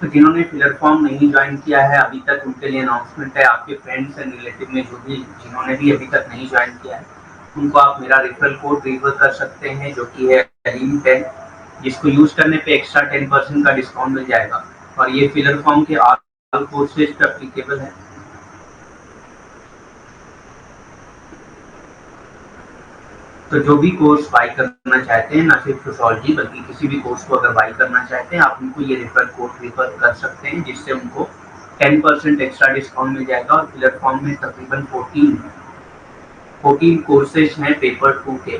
तो जिन्होंने filler form नहीं ज्वाइन किया है अभी तक, उनके लिए अनाउंसमेंट है, आपके फ्रेंड्स एंड रिलेटिव में जो भी जिन्होंने भी अभी तक नहीं ज्वाइन किया है, उनको आप मेरा रेफरल कोड रेफर कर सकते हैं, जो कि है RIM10, जिसको यूज करने पे एक्स्ट्रा 10% का डिस्काउंट मिल जाएगा। और ये फिलर फॉर्म के ऑल कोर्सेज पे एप्लीकेबल है। तो जो भी कोर्स बाई करना चाहते हैं, ना सिर्फ सोशोलॉजी बल्कि किसी भी कोर्स को अगर बाई करना चाहते हैं, आप उनको ये रेफर कोड रेफर कर सकते हैं, जिससे उनको 10% एक्स्ट्रा डिस्काउंट मिल जाएगा। और प्लेटफॉर्म में तकरीबन 14 कोर्सेज हैं पेपर 2 के।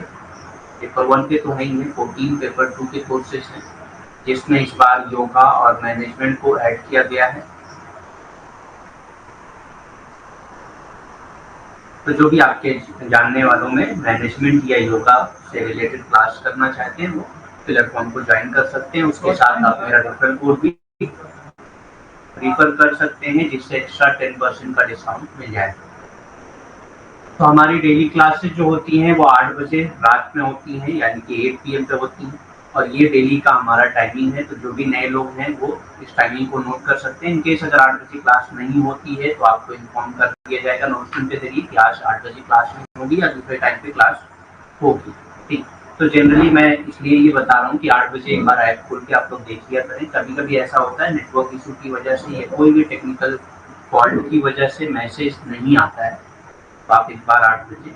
पेपर 1 के तो है ही है, 14 पेपर 2 के कोर्सेज हैं, जिसमें इस बार योगा और मैनेजमेंट को ऐड किया गया है। तो जो भी आपके जानने वालों में मैनेजमेंट या योगा से रिलेटेड क्लास करना चाहते हैं, वो प्लेटफॉर्म को ज्वाइन कर सकते हैं। उसके साथ आप मेरा रेफरल कोड भी रेफर कर सकते हैं, जिससे एक्स्ट्रा 10% का डिस्काउंट मिल जाएगा। तो हमारी डेली क्लासेस जो होती हैं वो 8 बजे रात में होती हैं, यानी कि 8 PM पे होती हैं, और ये डेली का हमारा टाइमिंग है। तो जो भी नए लोग हैं वो इस टाइमिंग को नोट कर सकते हैं। इनकेस अगर 8 बजे क्लास नहीं होती है तो आपको इन्फॉर्म कर दिया जाएगा नोटिफिकेशन के जरिए कि आज 8 बजे क्लास नहीं होगी या दूसरे टाइम पे क्लास होगी। ठीक, तो जनरली मैं इसलिए ये बता रहा हूँ कि 8 बजे एक बार ऐप खोल के आप लोग देख लिया करें। कभी कभी ऐसा होता है नेटवर्क इशू की वजह से या कोई भी टेक्निकल फॉल्ट की वजह से मैसेज नहीं आता है, तो आप एक बार 8 बजे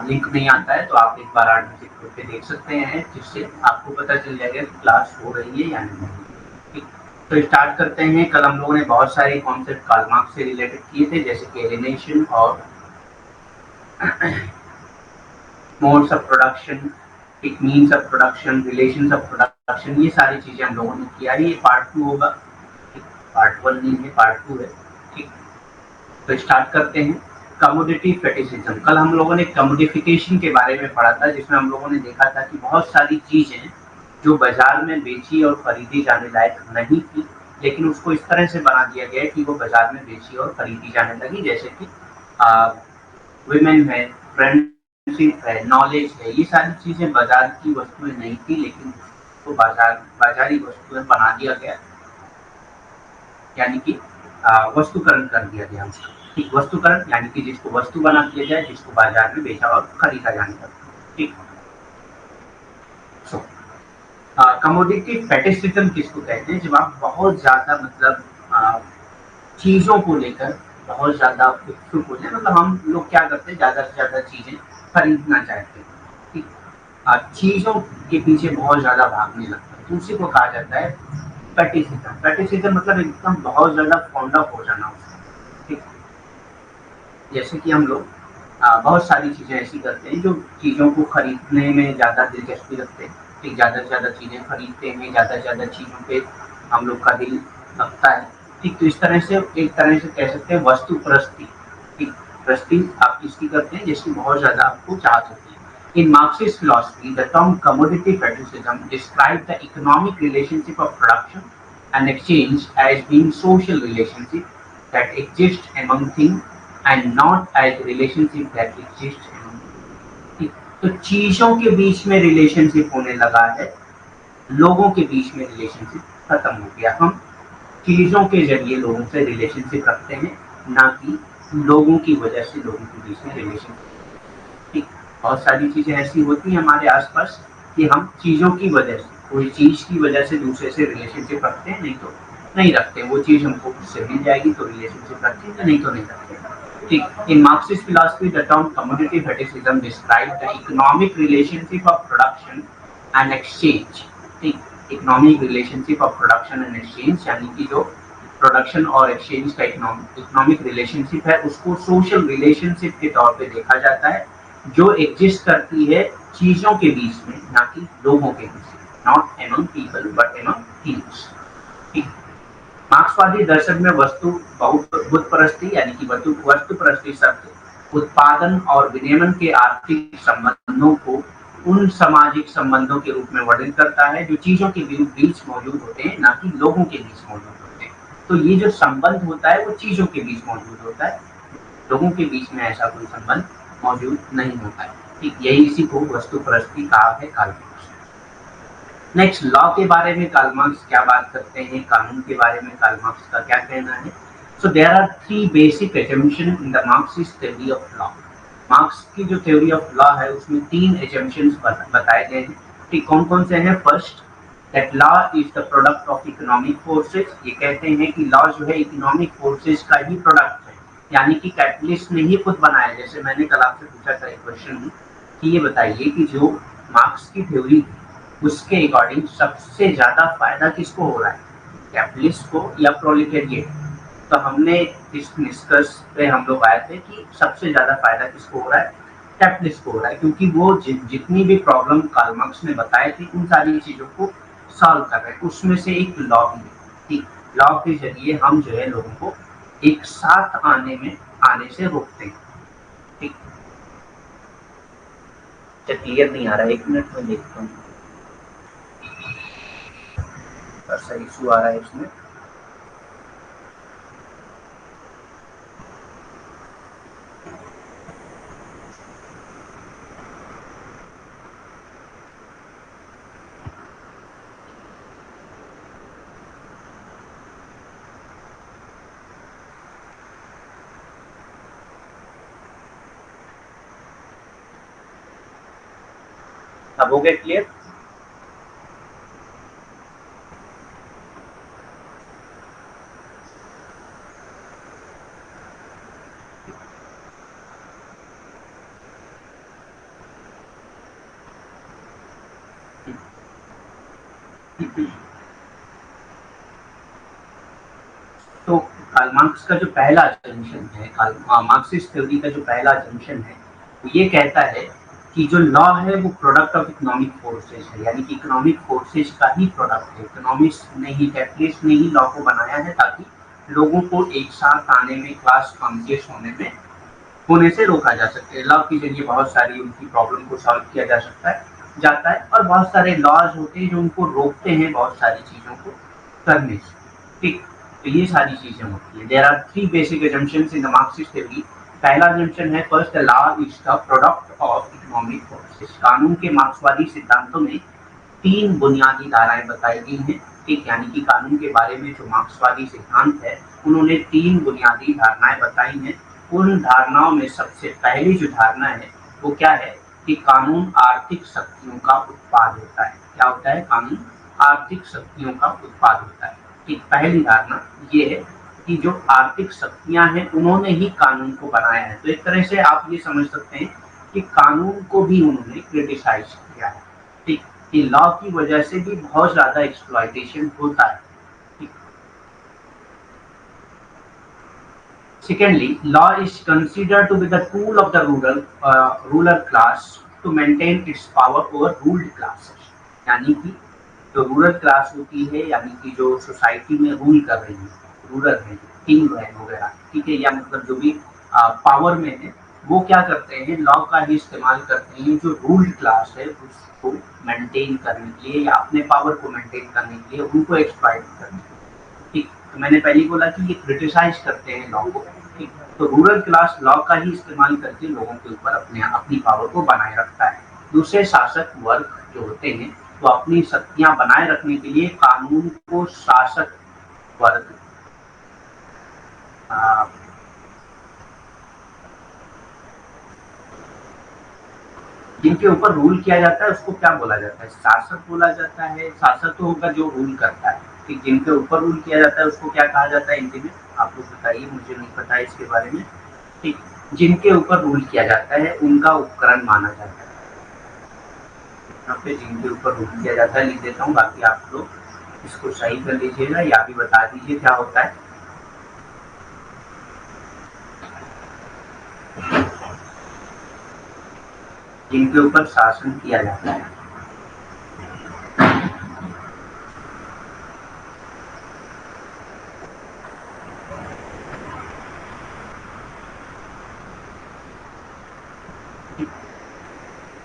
लिंक नहीं आता है तो आप एक बार 8 बजे खोल के देख सकते हैं, जिससे आपको पता चल जाएगा कि क्लास हो रही है या नहीं। ठीक, तो स्टार्ट करते हैं। कल हम लोगों ने बहुत सारे कॉन्सेप्ट कार्ल मार्क्स से रिलेटेड किए थे, जैसे कि एलिनेशन और modes of production, means of production, relations of production, ये सारी चीजें हम लोगों ने किया है। ये पार्ट 2 होगा, पार्ट 1 नहीं है, पार्ट 2 है। ठीक, तो स्टार्ट करते हैं। Commodity fetishism. कल हम लोगों ने कमोडिफिकेशन के बारे में पढ़ा था, जिसमें हम लोगों ने देखा था कि बहुत सारी चीजें जो बाजार में बेची और खरीदी जाने लायक नहीं थी, लेकिन उसको इस तरह से बना दिया गया कि वो बाजार में बेची और खरीदी जाने लगी। जैसे कि विमेन है, फ्रेंडशिप है, नॉलेज है, ये सारी चीजें बाजार की वस्तुएं नहीं थी, लेकिन तो बाजारी वस्तुएं बना दिया गया, यानी कि वस्तुकरण कर दिया गया उसका। ठीक, वस्तुकरण यानी कि जिसको वस्तु बना दिया जाए, जिसको बाजार में बेचा और खरीदा जाने लगा। ठीक, सो कमोडिटी फेटिशिज्म किसको कहते हैं? जब आप बहुत ज्यादा मतलब चीजों को लेकर बहुत ज्यादा उत्सुक हो जाए, मतलब हम लोग क्या करते हैं, ज्यादा से ज्यादा चीजें खरीदना चाहते हैं। ठीक, चीजों के पीछे बहुत ज्यादा भागने लगता है, तो उसी को कहा जाता है फेटिशिज्म। फेटिशिज्म मतलब एकदम बहुत ज्यादा फॉन्ड ऑफ हो जाना उसका। ठीक, जैसे कि हम लोग बहुत सारी चीजें ऐसी करते हैं जो चीजों को खरीदने में ज्यादा दिलचस्पी रखते हैं। ठीक, ज्यादा से ज्यादा चीजें खरीदते हैं, ज्यादा से ज्यादा चीजों पे हम लोग का दिल लगता है। ठीक, तो इस तरह से एक तरह से कह सकते हैं वस्तु प्रस्ती। ठीक, प्रस्ती आप किसकी करते हैं? जिसकी बहुत ज्यादा आपको चाहत होती है। In Marxist philosophy, the term commodity fetishism describes the economic relationship of production and exchange as being social relationship that exist among things and not as relationship that exist among people. तो चीजों के बीच में relationship होने लगा है, लोगों के बीच में रिलेशनशिप खत्म हो गया। हम चीजों के जरिए लोगों से रिलेशनशिप रखते हैं, ना कि लोगों की वजह से लोगों के बीच में रिलेशनशिप। ठीक, बहुत सारी चीजें ऐसी होती हैं हमारे आसपास कि हम चीजों की वजह से, कोई चीज की वजह से दूसरे से रिलेशनशिप रखते हैं, नहीं तो नहीं रखते। वो चीज हमको उससे मिल जाएगी तो रिलेशनशिप रखते हैं, नहीं तो नहीं रखते। ठीक, in Marxist philosophy, the term commodity fetishism describes the economic relationship of production and exchange. ठीक, economic relationship of production and exchange, यानी कि जो प्रोडक्शन और एक्सचेंज का इकोनॉमिक रिलेशनशिप है, उसको सोशल रिलेशनशिप के तौर पे देखा जाता है, जो एग्जिस्ट करती है चीजों के बीच में, ना कि लोगों के बीच में। Not among people but among things. ठीक, मार्क्सवादी दर्शन में वस्तु बुतपरस्ती यानी कि वस्तुपरस्ती शब्द उत्पादन और विनिमय के आर्थिक संबंधों को उन सामाजिक संबंधों के रूप में वर्णित करता है जो चीजों के बीच मौजूद होते हैं, ना कि लोगों के बीच मौजूद होते हैं। तो ये जो संबंध होता है वो चीजों के बीच मौजूद होता है, लोगों के बीच में ऐसा कोई संबंध मौजूद नहीं होता है। ठीक, यही इसी को वस्तुपरस्ती कहा है कार्ल मार्क्स। नेक्स्ट लॉ के बारे में कार्ल मार्क्स क्या बात करते हैं, कानून के बारे में कार्ल मार्क्स का क्या कहना है। So there are three basic assumption in the Marxist theory of law. Marx की जो थ्योरी ऑफ लॉ है उसमें तीन एजम्पशंस बताए गए हैं। ठीक, कौन कौन से हैं? First, that law is the product of economic forces. ये कहते हैं कि लॉ जो है इकोनॉमिक फोर्सेज का ही प्रोडक्ट है, यानी कि कैपिटलिस्ट ने ही खुद बनाया। जैसे मैंने कल आपसे पूछा था एक क्वेश्चन कि ये बताइए कि जो मार्क्स की थ्योरी उसके अकॉर्डिंग सबसे ज्यादा फायदा किसको हो रहा है, कैपिटलिस्ट को या प्रोलेटेरिएट? तो हमने इस निष्कर्ष पे हम लोग आए थे कि सबसे ज्यादा फायदा किसको हो रहा है, कैपिटलिस्ट को हो रहा है, क्योंकि वो जितनी भी प्रॉब्लम कार्ल मार्क्स ने बताए थे उन सारी चीजों को सॉल्व कर रहे हैं। उसमें से एक लॉ भी है। ठीक, लॉ के जरिए हम जो है लोगों को एक साथ आने से रोकते हैं। ठीक, क्लियर नहीं आ रहा है, एक मिनट में देखता हूँ, ऐसा इशू आ रहा है इसमें। अब हो गया क्लियर? तो कार्ल मार्क्स का जो पहला अजम्पशन है, मार्क्सिस्ट थ्योरी का जो पहला अजम्पशन है, वो ये कहता है कि जो लॉ है वो प्रोडक्ट ऑफ इकोनॉमिक फोर्सेज है, यानी कि इकोनॉमिक फोर्सेज का ही प्रोडक्ट है। इकोनॉमिस्ट ने ही, कैपिटलिस्ट ने ही लॉ को बनाया है ताकि लोगों को एक साथ आने में, क्लास कॉन्शियस होने से रोका जा सके। लॉ के जरिए बहुत सारी उनकी प्रॉब्लम को सॉल्व किया जाता है और बहुत सारे लॉज होते हैं जो उनको रोकते हैं बहुत सारी चीजों को करने से। ठीक, तो ये सारी चीजें होती है। There are three basic assumptions in the Marxist theory. पहला assumption है, first, the law is the product of economic forces. कानून के मार्क्सवादी सिद्धांतों में तीन बुनियादी धाराएं बताई गई हैं। ठीक, यानी कि कानून के बारे में जो मार्क्सवादी सिद्धांत है उन्होंने तीन बुनियादी धारणाएं बताई हैं। उन धारणाओं में सबसे पहली जो धारणा है वो क्या है कि कानून आर्थिक शक्तियों का उत्पाद होता है। क्या होता है? कानून आर्थिक शक्तियों का उत्पाद होता है। ठीक, पहली धारणा ये है कि जो आर्थिक शक्तियां हैं उन्होंने ही कानून को बनाया है। तो एक तरह से आप ये समझ सकते हैं कि कानून को भी उन्होंने क्रिटिसाइज किया है। ठीक, कि लॉ की वजह से भी बहुत ज्यादा एक्सप्लॉयटेशन होता है। Secondly, law is considered to be the tool of the ruler class to maintain its power over ruled classes। यानी कि जो रूरल क्लास होती है, यानी कि जो सोसाइटी में रूल कर रही है, रूलर है, किंग है वगैरह, ठीक है, या मतलब जो भी पावर में है, वो क्या करते हैं, लॉ का ही इस्तेमाल करते हैं जो रूल्ड क्लास है उसको मेंटेन करने के लिए या अपने पावर को मेंटेन करने के लिए, उनको एक्सप्लॉइट करने के लिए। ठीक, तो मैंने पहले बोला कि ये क्रिटिसाइज करते हैं लॉ को। ठीक, तो रूरल क्लास लॉ का ही इस्तेमाल करके लोगों के ऊपर अपनी पावर को बनाए रखता है। दूसरे शासक वर्ग जो होते हैं वो अपनी शक्तियां बनाए रखने के लिए कानून को शासक वर्ग जिनके ऊपर रूल किया जाता है उसको क्या बोला जाता है? शासक बोला जाता है। शासक तो होगा जो रूल करता है। ठीक, जिनके ऊपर रूल किया जाता है उसको क्या कहा जाता है हिंदी में? आप लोग बताइए, मुझे नहीं पता है इसके बारे में। ठीक, जिनके ऊपर रूल किया जाता है उनका उपकरण माना जाता है। यहाँ पे जिनके ऊपर रूल किया जाता है लिख देता हूँ, बाकी आप लोग इसको सही कर लीजिएगा या भी बता दीजिए क्या होता है। जिनके ऊपर शासन किया जाता है।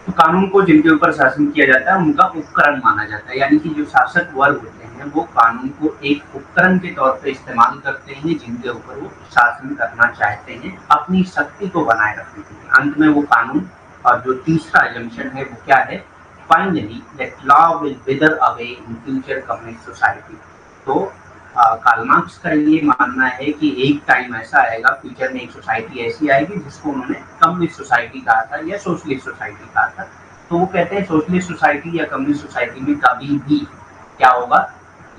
तो कानून को जिनके ऊपर शासन किया जाता है उनका उपकरण माना जाता है, यानी कि जो शासक वर्ग होते हैं वो कानून को एक उपकरण के तौर पर इस्तेमाल करते हैं जिनके ऊपर वो शासन करना चाहते हैं अपनी शक्ति को बनाए रखने के लिए। अंत में वो कानून, और जो तीसरा एजम्पशन है वो क्या है Finally, that law will wither away in future communist society. तो कार्ल मार्क्स का ये मानना है कि एक टाइम ऐसा आएगा फ्यूचर में, एक सोसाइटी ऐसी आएगी जिसको उन्होंने कम्युनिस्ट सोसाइटी कहा था या सोशलिस्ट सोसाइटी कहा था। तो वो कहते हैं सोशलिस्ट सोसाइटी या कम्युनिस्ट सोसाइटी में कभी भी क्या होगा,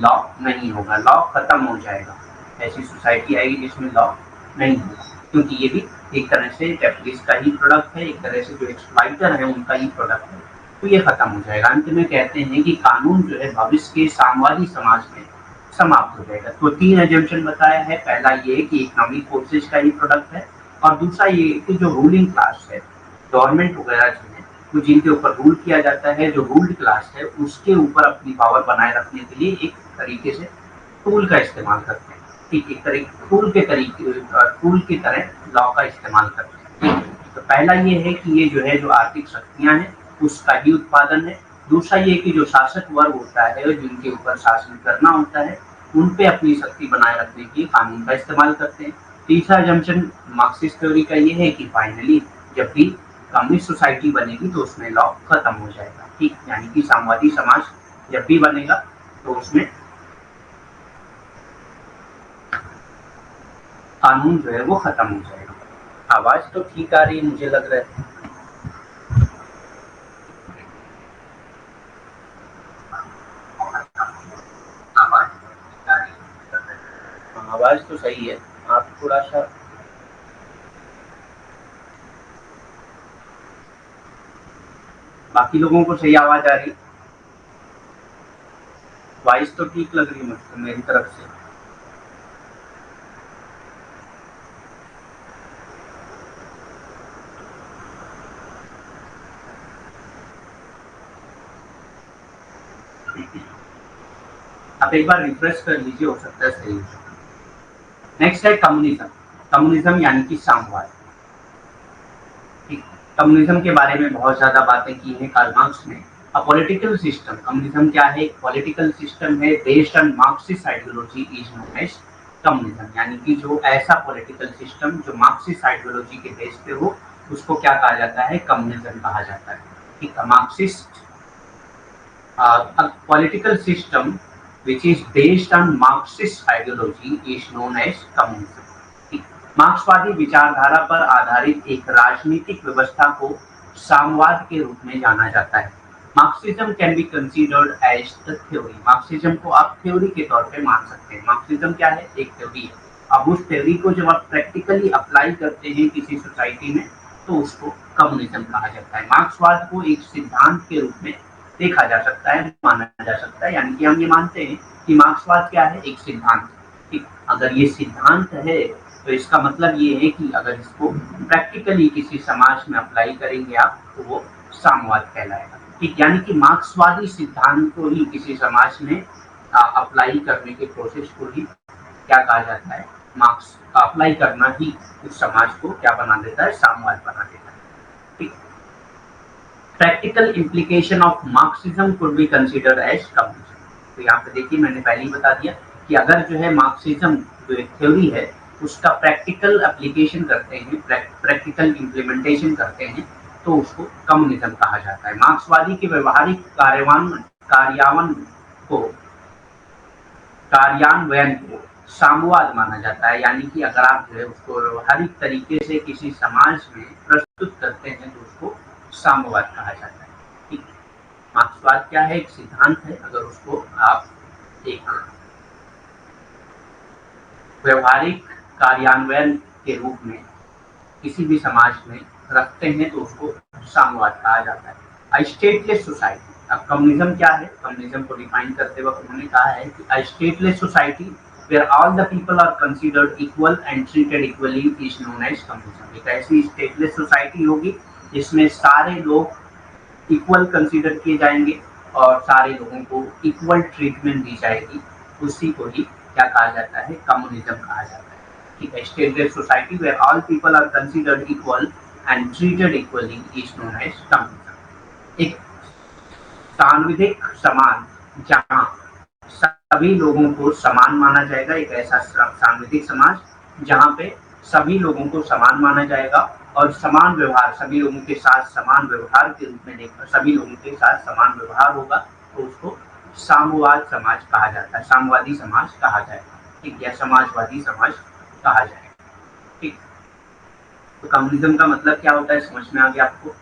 लॉ नहीं होगा, लॉ खत्म हो जाएगा। ऐसी सोसाइटी आएगी जिसमें लॉ नहीं होगा, क्योंकि ये भी एक तरह से कैपिटलिस्ट का ही प्रोडक्ट है, एक तरह से जो एक्सप्लॉइटर है उनका ही प्रोडक्ट है, तो ये खत्म हो जाएगा। अंत में कहते हैं कि कानून जो है भविष्य के साम्यवादी समाज में समाप्त हो जाएगा। तो 3 एजम्पशन बताया है। पहला ये कि इकोनॉमिक फोर्सेस का ही प्रोडक्ट है, और दूसरा ये कि जो रूलिंग क्लास है, गवर्नमेंट वगैरह जो है, तो जिनके ऊपर रूल किया जाता है, जो रूल्ड क्लास है उसके ऊपर अपनी पावर बनाए रखने के लिए एक तरीके से टूल का इस्तेमाल करते हैं। ठीक, एक तरह टूल की तरह लॉ का इस्तेमाल करते हैं। तो पहला ये है कि ये जो है जो आर्थिक शक्तियां हैं उसका ही उत्पादन है। दूसरा ये कि जो शासक वर्ग होता है, जिनके ऊपर शासन करना होता है, उन पे अपनी शक्ति बनाए रखने के लिए कानून का इस्तेमाल करते हैं। तीसरा जंक्शन मार्क्सिस्ट थ्योरी का ये है कि फाइनली जब भी कम्युनिस्ट सोसाइटी बनेगी तो उसमें लॉ खत्म हो जाएगा। ठीक, यानी कि साम्यवादी समाज जब भी बनेगा तो उसमें कानून जो है वो खत्म हो जाएगा। आवाज तो ठीक आ रही है मुझे लग रहा है। आवाज तो सही है, आप थोड़ा सा बाकी लोगों को सही आवाज आ रही, वॉइस तो ठीक लग रही है मुझको मेरी तरफ से। आप एक बार रिफ्रेश कर लीजिए, हो सकता है सही हो। नेक्स्ट है कम्युनिज्म। कम्युनिज्म यानी कि साम्यवाद। कम्युनिज्म के बारे में बहुत ज्यादा बातें की हैं कार्ल मार्क्स ने। अ पॉलिटिकल सिस्टम, कम्युनिज्म क्या है, एक पॉलिटिकल सिस्टम है based on Marxist ideology is known as communism. यानी कि जो ऐसा पॉलिटिकल सिस्टम जो मार्क्सिस्ट आइडियोलॉजी के बेस पे हो उसको क्या कहा जाता है, कम्युनिज्म कहा जाता है। ठीक है, Marxist political system which is based on Marxist ideology is known as communism। मार्क्सवादी विचारधारा पर आधारित एक राजनीतिक व्यवस्था को साम्यवाद के रूप में जाना जाता है। Marxism can be considered as the theory. Marxism को आप थ्योरी के तौर पे मान सकते हैं। मार्क्सिज्म क्या है, एक थ्योरी है। अब उस थ्योरी को जब आप प्रैक्टिकली अप्लाई करते हैं किसी सोसाइटी में तो उसको कम्युनिज्म कहा जाता है। मार्क्सवाद को एक सिद्धांत के रूप में देखा जा सकता है, माना जा सकता है। यानी कि हम ये मानते हैं कि मार्क्सवाद क्या है, एक सिद्धांत। ठीक, अगर ये सिद्धांत है तो इसका मतलब ये है कि अगर इसको प्रैक्टिकली किसी समाज में अप्लाई करेंगे आप तो वो साम्यवाद कहलाएगा। ठीक, यानी कि मार्क्सवादी सिद्धांत को ही किसी समाज में अप्लाई करने के प्रोसेस को ही क्या कहा जाता है, मार्क्स अप्लाई करना ही उस समाज को क्या बना देता है, साम्यवाद बना देता है। ठीक, practical implication of Marxism could be considered as communism. तो यहाँ पे देखिए मैंने पहले ही बता दिया कि अगर जो है मार्क्सिज्म जो एक थ्योरी है उसका प्रैक्टिकल एप्लीकेशन करते हैं, प्रैक्टिकल इम्प्लीमेंटेशन करते हैं तो उसको कम्युनिज्म कहा जाता है। मार्क्सवादी के व्यवहारिक कार्यान्वयन को साम्यवाद माना जाता है। यानी कि अगर आप जो है उसको व्यवहारिक तरीके से किसी समाज में प्रस्तुत करते हैं तो उसको साम्यवाद कहा जाता है। ठीक, मार्क्सवाद क्या है, एक सिद्धांत है। अगर उसको आप एक व्यवहारिक कार्यान्वयन के रूप में किसी भी समाज में रखते हैं तो उसको साम्यवाद कहा जाता है। स्टेटलेस सोसाइटी, अब कम्युनिज्म क्या है, कम्युनिज्म को डिफाइन करते वक्त उन्होंने कहा है कि a stateless society where all the people are considered equal and treated equally is known as communism। एक ऐसी स्टेटलेस सोसाइटी होगी जिसमें सारे लोग इक्वल कंसीडर किए जाएंगे और सारे लोगों को इक्वल ट्रीटमेंट दी जाएगी, उसी को ही क्या कहा जाता है, कम्युनिज्म कहा जाता है। ठीक है, stateless society where all people are considered equal and treated equally is known as communism. एक सांविधिक समाज जहाँ सभी लोगों को समान माना जाएगा, एक ऐसा सांविधिक समाज जहाँ पे सभी लोगों को समान माना जाएगा और समान व्यवहार, सभी लोगों के साथ समान व्यवहार के रूप में देखकर सभी लोगों के साथ समान व्यवहार होगा, तो उसको साम्यवाद समाज कहा जाता है, साम्यवादी समाज कहा जाएगा, ठीक, या समाजवादी समाज कहा जाएगा, ठीक। तो कम्युनिज्म का मतलब क्या होता है समझ में आ गया आपको।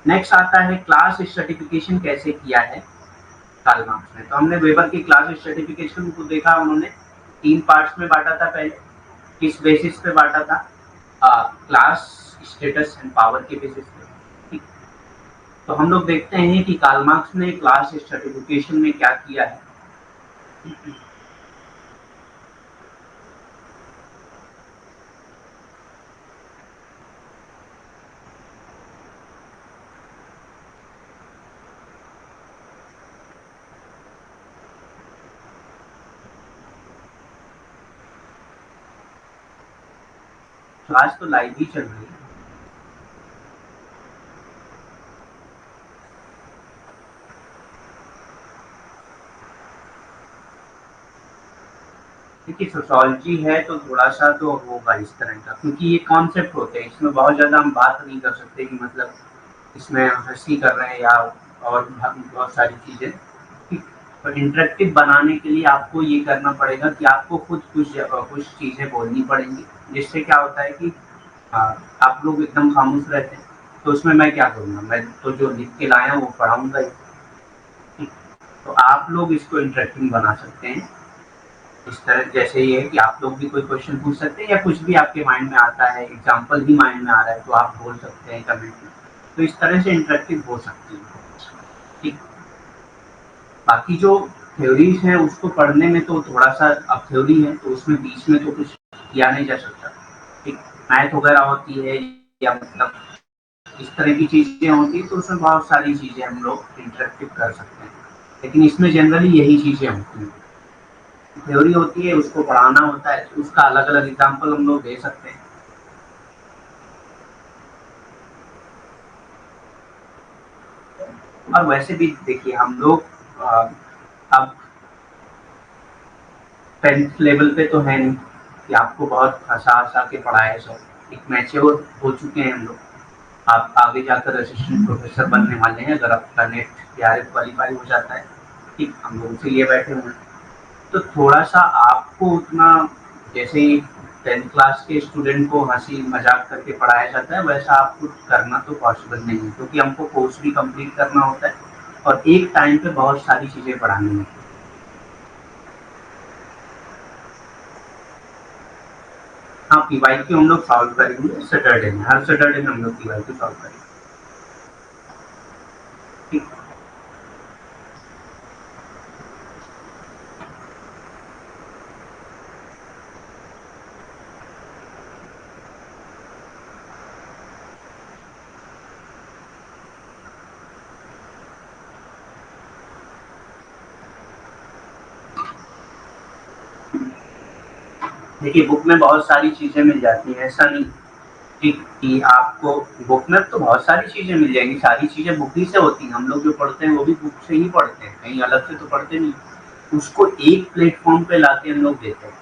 नेक्स्ट आता है क्लास स्ट्रेटिफिकेशन कैसे किया है कार्ल मार्क्स ने। तो हमने वेबर की क्लास स्ट्रेटिफिकेशन को देखा, उन्होंने 3 पार्ट्स में बांटा था। पहले किस बेसिस पे बांटा था? क्लास, स्टेटस एंड पावर के बेसिस पे, ठीक। तो हम लोग देखते हैं कि कार्ल मार्क्स ने क्लास स्ट्रेटिफिकेशन में क्या किया है। क्लास तो लाइव ही चल रही है। देखिए सोशोलॉजी है तो थोड़ा सा तो होगा इस तरह का, क्योंकि ये कॉन्सेप्ट होते हैं, इसमें बहुत ज्यादा हम बात नहीं कर सकते कि मतलब इसमें हंसी कर रहे हैं या और बहुत सारी चीजें, ठीक। तो इंटरेक्टिव बनाने के लिए आपको ये करना पड़ेगा कि आपको खुद कुछ चीजें बोलनी पड़ेंगी, जिससे क्या होता है कि आप लोग एकदम खामोश रहते हैं, तो उसमें मैं क्या करूँगा, मैं तो जो लिख के लाया हूँ वो पढ़ाऊंगा ही, ठीक। तो आप लोग इसको इंटरेक्टिव बना सकते हैं इस तरह, जैसे ये है कि आप लोग भी कोई क्वेश्चन पूछ सकते हैं या कुछ भी आपके माइंड में आता है, एग्जाम्पल भी माइंड में आ रहा है तो आप बोल सकते हैं कमेंट में, तो इस तरह से इंटरेक्टिव हो सकती है, ठीक। बाकी जो थ्योरीज हैं उसको पढ़ने में तो थोड़ा सा, अब थ्योरी है तो उसमें बीच में तो कुछ किया नहीं जा सकता, ठीक। मैथ वगैरह होती है या मतलब इस तरह की चीजें होती है तो उसमें बहुत सारी चीजें हम लोग इंटरेक्टिव कर सकते हैं, लेकिन इसमें जनरली यही चीजें होती हैं। थ्योरी होती है, उसको पढ़ाना होता है, उसका अलग अलग एग्जाम्पल हम लोग दे सकते हैं। और वैसे भी देखिए हम लोग अब 10th लेवल पे तो है नहीं कि आपको बहुत हंसा हंसा के पढ़ाए, सब एक मैच्योर हो चुके हैं हम लोग। आप आगे जाकर असिस्टेंट प्रोफेसर बनने वाले हैं अगर आपका नेट या क्वालिफाई हो जाता है, ठीक। हम लोग इसीलिए बैठे हुए हैं, तो थोड़ा सा आपको उतना, जैसे 10th क्लास के स्टूडेंट को हंसी मजाक करके पढ़ाया जाता है वैसा आपको करना तो पॉसिबल नहीं है, क्योंकि हमको कोर्स भी कंप्लीट करना होता है और एक टाइम पे बहुत सारी चीजें पढ़ानी होती है। हाँ, पीवाईक्यू हम लोग सॉल्व करेंगे सैटरडे में, हर सैटरडे में हम लोग पीवाईक्यू सॉल्व करेंगे, ठीक। देखिए बुक में बहुत सारी चीजें मिल जाती हैं, ऐसा नहीं, ठीक, कि आपको बुक में तो बहुत सारी चीजें मिल जाएंगी, सारी चीजें बुक ही से होती हैं, हम लोग जो पढ़ते हैं वो भी बुक से ही पढ़ते हैं, कहीं अलग से तो पढ़ते नहीं। उसको एक प्लेटफॉर्म पे लाके हम लोग देते हैं,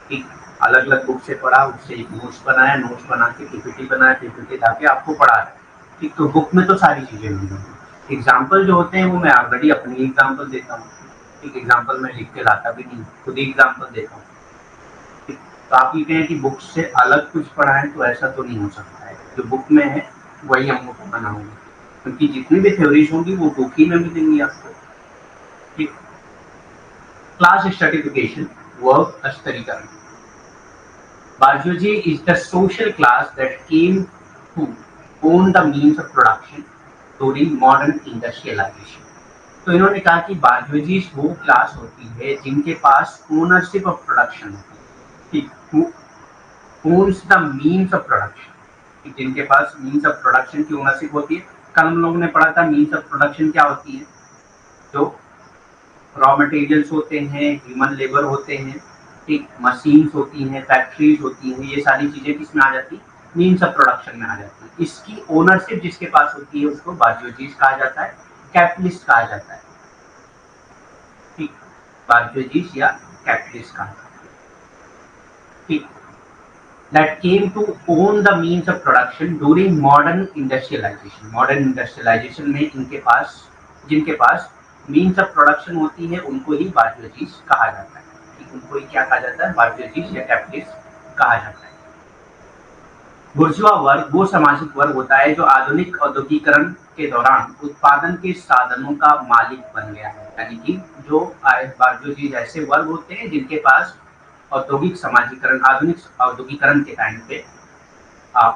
ठीक। अलग अलग बुक से पढ़ा, उससे एक नोट्स बनाया, नोट्स बना के पीपीटी बनाया, पीपीटी लाके आपको पढ़ा रहा है, ठीक। तो बुक में तो सारी चीजें मिल जाएंगी। एग्जाम्पल जो होते हैं वो मैं ऑलरेडी अपनी एग्जाम्पल देता हूँ, ठीक। एग्जाम्पल मैं लिख के लाता भी नहीं, खुद ही एग्जाम्पल देता हूँ, ठीक। तो आप ये कहें कि बुक से अलग कुछ पढ़ाएं तो ऐसा तो नहीं हो सकता है, जो बुक में है वही हम लोग पढ़ाना होगा, क्योंकि जितनी भी थ्योरीज होंगी वो बुक ही में मिलेंगी आपको, ठीक। क्लास स्ट्रेटिफिकेशन, वर्क स्तरीकरण। Bourgeoisie is the social class that came to own the means of production during modern industrialization। तो इन्होंने कहा कि बार्जोजी वो क्लास होती है जिनके पास ओनरशिप ऑफ प्रोडक्शन होती है, ठीक। Owns the means of production, जिनके पास मीन्स ऑफ प्रोडक्शन की ओनरशिप होती है। कल हम लोगों ने पढ़ा था मीन्स ऑफ प्रोडक्शन क्या होती है, जो रॉ मटेरियल्स होते हैं, ह्यूमन लेबर होते हैं, ठीक, मशीन्स होती हैं, फैक्ट्रीज होती हैं, ये सारी चीजें किसमें आ जाती है, मीन्स ऑफ प्रोडक्शन में आ जाती है। इसकी ओनरशिप जिसके पास होती है उसको बार्जियोजीज कहा जाता है, कैपिटलिस्ट कहा जाता है, ठीक। बार्जियोजीज या कैपिटलिस्ट कहा जाता है, ठीक। that came to own the means of production during modern industrialization. Modern industrialization में इनके पास जिनके पास means of production होती है उनको ही bourgeoisie कहा जाता है। उनको ही क्या कहा जाता है? bourgeoisie या capitalist कहा जाता है। बुर्जुआ वर्ग वो सामाजिक वर्ग होता है जो आधुनिक औद्योगिकरण के दौरान उत्पादन के साधनों का मालिक बन गया है। यानी कि जो बार्जोजी ऐसे वर्ग होते हैं जिनके पास औद्योगिक समाजीकरण आधुनिक औद्योगिकरण के टाइम पे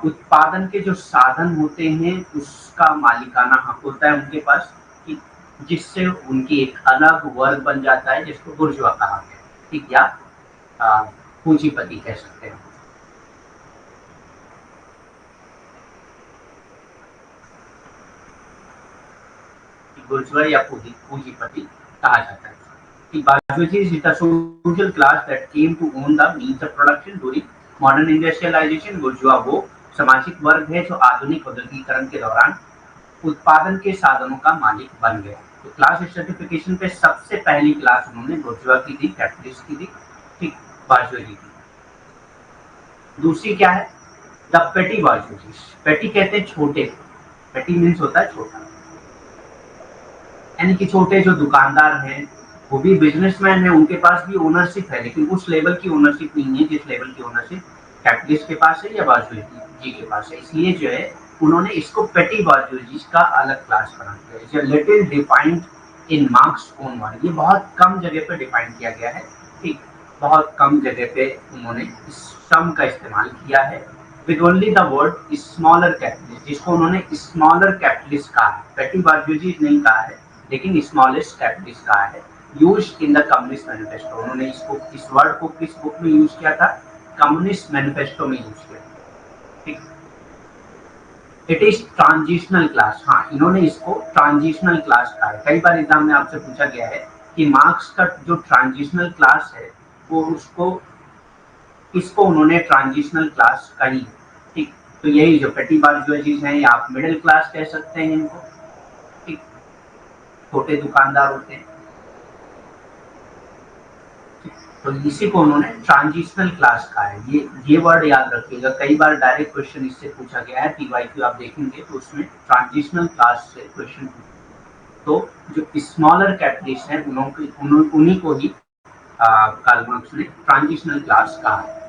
उत्पादन के जो साधन होते हैं उसका मालिकाना हक होता है उनके पास, कि जिससे उनकी एक अलग वर्ग बन जाता है जिसको बुर्जुआ कहा गया, ठीक, या पूंजीपति कह सकते हैं। बुर्जुआ या पूंजीपति कहा जाता है। Bourgeoisie is the social class that came to own the means of production during modern industrialization. बुर्जुआ वो सामाजिक वर्ग है जो आधुनिक औद्योगिकरण के दौरान उत्पादन के साधनों का मालिक बन गया। तो क्लास स्ट्रेटिफिकेशन पे सबसे पहली क्लास उन्होंने बुर्जुआ की दी, कैपिटलिस्ट की दी, ठीक, बार्जोजी की। दूसरी क्या है? द पेटी बार्जोजी। पेटी कहते हैं छोटे, पेटी मीन्स होता है छोटा, यानी कि छोटे जो दुकानदार हैं वो भी बिजनेसमैन है, उनके पास भी ओनरशिप है, लेकिन उस लेवल की ओनरशिप नहीं है जिस लेवल की ओनरशिप कैपिटलिस्ट के पास है या बार्जोजी के पास है। इसलिए जो है उन्होंने इसको पेटी बार्जोजी का अलग क्लास बना दिया। Little defined in marks own word, ये बहुत कम जगह पे डिफाइन किया गया है, ठीक, बहुत कम जगह पे उन्होंने इस सम का इस्तेमाल किया है। With only the word smaller capitalist, जिसको उन्होंने स्मॉलर कैपिटलिस्ट कहा है, पेटी बार्जोजी नहीं कहा है लेकिन स्मॉलेस्ट कैपिटलिस्ट कहा है, use in the communist manifesto. उन्होंने इसको इस वर्ड को किस बुक में यूज किया था? कम्युनिस्ट मैनिफेस्टो में यूज किया, ठीक। इट इज ट्रांजिशनल क्लास, हाँ, इन्होंने इसको ट्रांजिशनल क्लास कहा है। कई बार एग्जाम में आपसे पूछा गया है कि मार्क्स का जो ट्रांजिशनल क्लास है वो उसको इसको उन्होंने ट्रांजिशनल क्लास कही, ठीक। तो यही जो पेटी बार्जोइजीज हैं या आप मिडिल क्लास कह सकते हैं इनको, ठीक, छोटे दुकानदार होते हैं, तो इसी को उन्होंने ट्रांजिशनल क्लास कहा है। ये वर्ड याद रखिएगा, कई बार डायरेक्ट क्वेश्चन इससे पूछा गया है, पीवाईक्यू आप देखेंगे तो उसमें ट्रांजिशनल क्लास से क्वेश्चन, तो जो स्मॉलर कैपिटलिस्ट हैं उन्हीं को ही कार्ल मार्क्स ने ट्रांजिशनल क्लास कहा है।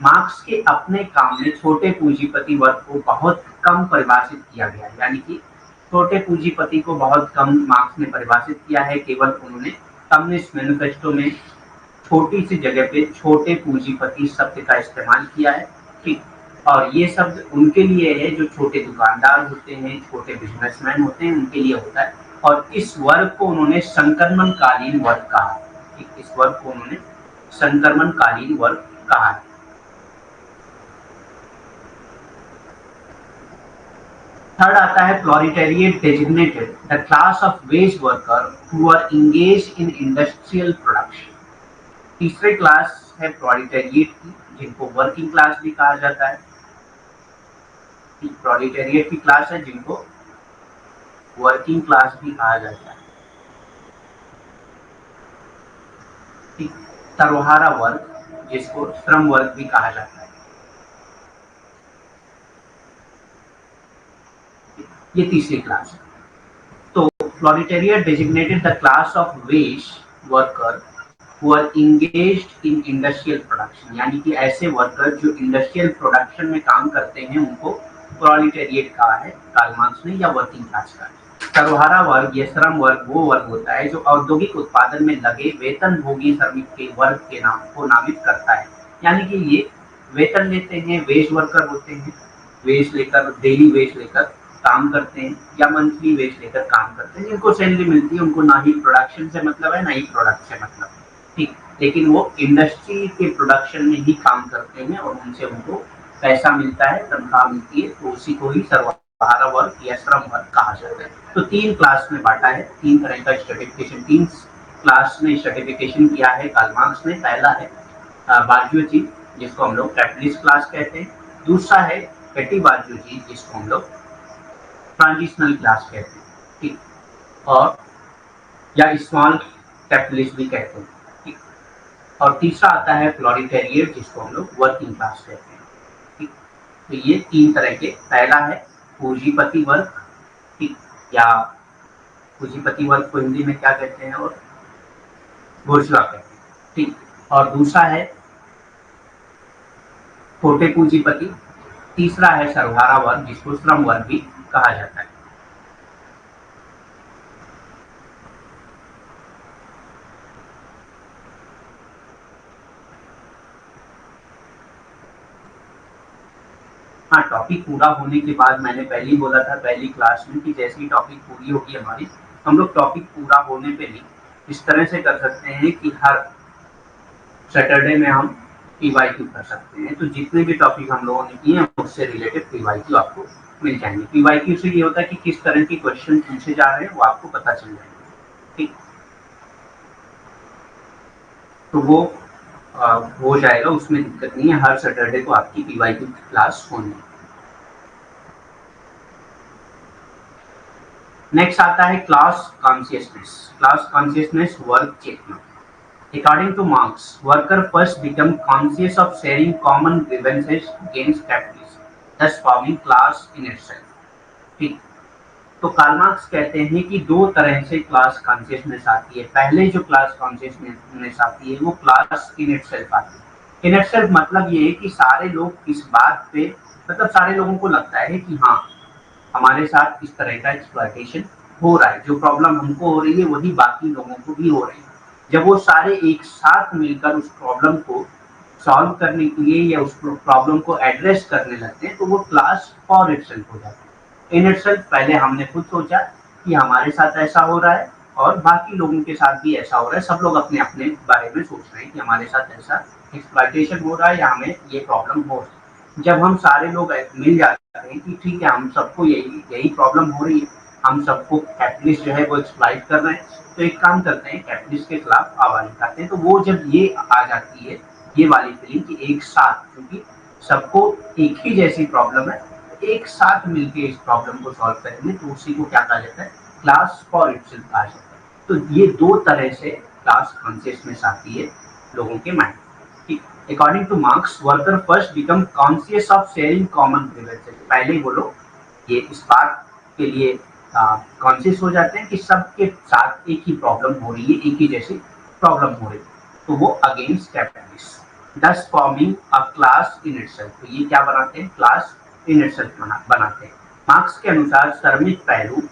मार्क्स के अपने काम में छोटे पूंजीपति वर्ग को बहुत कम परिभाषित किया गया है, यानी कि छोटे पूंजीपति को बहुत कम मार्क्स ने परिभाषित किया है। केवल उन्होंने कम्युनिस्ट मैनिफेस्टो में छोटी सी जगह पे छोटे पूंजीपति शब्द का इस्तेमाल किया है, ठीक, और ये शब्द उनके लिए है जो छोटे दुकानदार होते हैं, छोटे बिजनेसमैन होते हैं, उनके लिए होता है। और इस वर्ग को उन्होंने संक्रमणकालीन वर्ग कहा, ठीक, इस वर्ग को उन्होंने संक्रमणकालीन वर्ग कहा है। थर्ड आता है proletariat designated the class of wage worker who are engaged in industrial production. तीसरे क्लास है प्रोलेटारिएट की, जिनको वर्किंग क्लास भी कहा जाता है। प्रोलेटारिएट की क्लास है जिनको वर्किंग क्लास भी कहा जाता है, ठीक। सर्वहारा वर्ग जिसको श्रम वर्ग भी कहा जाता है, ये तीसरी क्लास है। तो proletariat designated the class of wage worker who are engaged in industrial production, यानी कि ऐसे वर्कर जो इंडस्ट्रियल प्रोडक्शन में काम करते हैं उनको प्रोलेटारिएट कहा है कार्ल मार्क्स ने, या वर्किंग क्लास का। सर्वहारा वर्ग या श्रम वर्ग वो वर्ग होता है जो औद्योगिक उत्पादन में लगे वेतनभोगी श्रमिक के वर्ग के नाम को नामित करता है, यानी कि ये वेतन लेते हैं, वेज वर्कर होते हैं, वेज लेकर डेली वेज लेकर काम करते हैं या मंथली वेज लेकर काम करते हैं, जिनको सैलरी मिलती है, उनको ना ही प्रोडक्शन से मतलब है ना ही प्रोडक्ट से मतलब, ठीक, लेकिन वो इंडस्ट्री के प्रोडक्शन में ही काम करते हैं और उनसे उनको पैसा मिलता है, तनख्वाह मिलती है, तो उसी को ही सर्वहारा वर्ग या श्रम वर्ग कहा जाता है। तो तीन क्लास में बांटा है, तीन तरह का स्ट्रेटिफिकेशन, तीन क्लास में स्ट्रेटिफिकेशन किया है कार्ल मार्क्स ने। पहला है बार्जोजी जिसको हम लोग कैपिटलिस्ट क्लास कहते हैं, दूसरा है पेटी बार्जोजी जिसको हम लोग ट्रांजिशनल क्लास कहते हैं, ठीक, और या स्मॉल कैपिटलिस्ट भी कहते हैं, ठीक, और तीसरा आता है प्रोलेटारिएट जिसको हम लोग वर्किंग क्लास कहते हैं। तो ये 3 तरह के, पहला है पूंजीपति वर्ग, ठीक, या पूंजीपति वर्ग को हिंदी में क्या कहते हैं, और बुर्जुआ कहते हैं, ठीक। और दूसरा है छोटे पूंजीपति, तीसरा है सर्वहारा वर्ग जिसको श्रम वर्ग भी कहा जाता है। हाँ, टॉपिक पूरा होने के बाद मैंने पहले ही बोला था पहली क्लास में कि जैसे ही टॉपिक पूरी होगी हमारी, हम लोग टॉपिक पूरा होने पे भी इस तरह से कर सकते हैं कि हर सैटरडे में हम पीवाईक्यू कर सकते हैं। तो जितने भी टॉपिक हम लोगों ने किए हैं उससे रिलेटेड पीवाईक्यू आपको मिल जाएंगे। पीवाईक्यू से ये होता है कि किस तरह के क्वेश्चन पूछे जा रहे हैं वो आपको पता चल जाएगा, ठीक। तो वो हो जाएगा, उसमें दिक्कत नहीं है, हर सैटरडे को आपकी पीवाईक्यू क्लास होनी है। नेक्स्ट आता है class consciousness. Class consciousness work चेतना। According to Marx, worker first become conscious of sharing common grievances against capitalism, thus forming class in itself. ठीक। तो कार्ल मार्क्स कहते हैं कि दो तरह से क्लास कॉन्शियसनेस आती है। पहले जो क्लास कॉन्शियसनेस आती है वो क्लास इन इटसेल्फ आती है। इन इटसेल्फ मतलब ये है कि सारे लोग इस बात पे, मतलब सारे लोगों को लगता है कि हाँ, हमारे साथ इस तरह का एक्सप्लॉयटेशन हो रहा है, जो प्रॉब्लम हमको हो रही है वही बाकी लोगों को भी हो रही है। जब वो सारे एक साथ मिलकर उस प्रॉब्लम को सॉल्व करने के लिए या उस प्रॉब्लम को एड्रेस करने लगते हैं तो वो क्लास फॉर इटसेल्फ हो जाता है। इन इटसेल्फ पहले हमने खुद सोचा कि हमारे साथ ऐसा हो रहा है और बाकी लोगों के साथ भी ऐसा हो रहा है, सब लोग अपने अपने बारे में सोच रहे हैं कि हमारे साथ ऐसा एक्सप्लॉयटेशन हो रहा है या हमें ये प्रॉब्लम हो रही है। जब हम सारे लोग मिल जाते हैं कि ठीक है, हम सबको यही यही प्रॉब्लम हो रही है, हम सबको कैपिटलिस्ट जो है वो एक्सप्लॉइट कर रहे हैं, तो एक काम करते हैं, कैपिटलिस्ट के खिलाफ आवाज उठाते हैं। तो वो जब ये आ जाती है, ये वाली फीलिंग कि एक साथ, क्योंकि सबको एक ही जैसी प्रॉब्लम है, एक साथ मिलकर इस प्रॉब्लम को सॉल्व करेंगे, तो उसी को क्या कहा जाता है, क्लास फॉर इटसेल्फ कहा जाता है। तो ये दो तरह से क्लास कॉन्शियसनेस आती है लोगों के mind. According two marks, worker first become conscious of sharing common grievances. पहले वो लोग ये इस बात के लिए कॉन्शियस हो जाते हैं कि सबके साथ एक ही प्रॉब्लम हो रही है, एक ही जैसी प्रॉब्लम हो रही है, तो वो अगेंस्ट कैपिटलिस्ट, दस forming a class in itself. तो ये क्या बनाते हैं, क्लास इन इटसेल्फ बनाते हैं। मार्क्स के अनुसार श्रमिक पहलू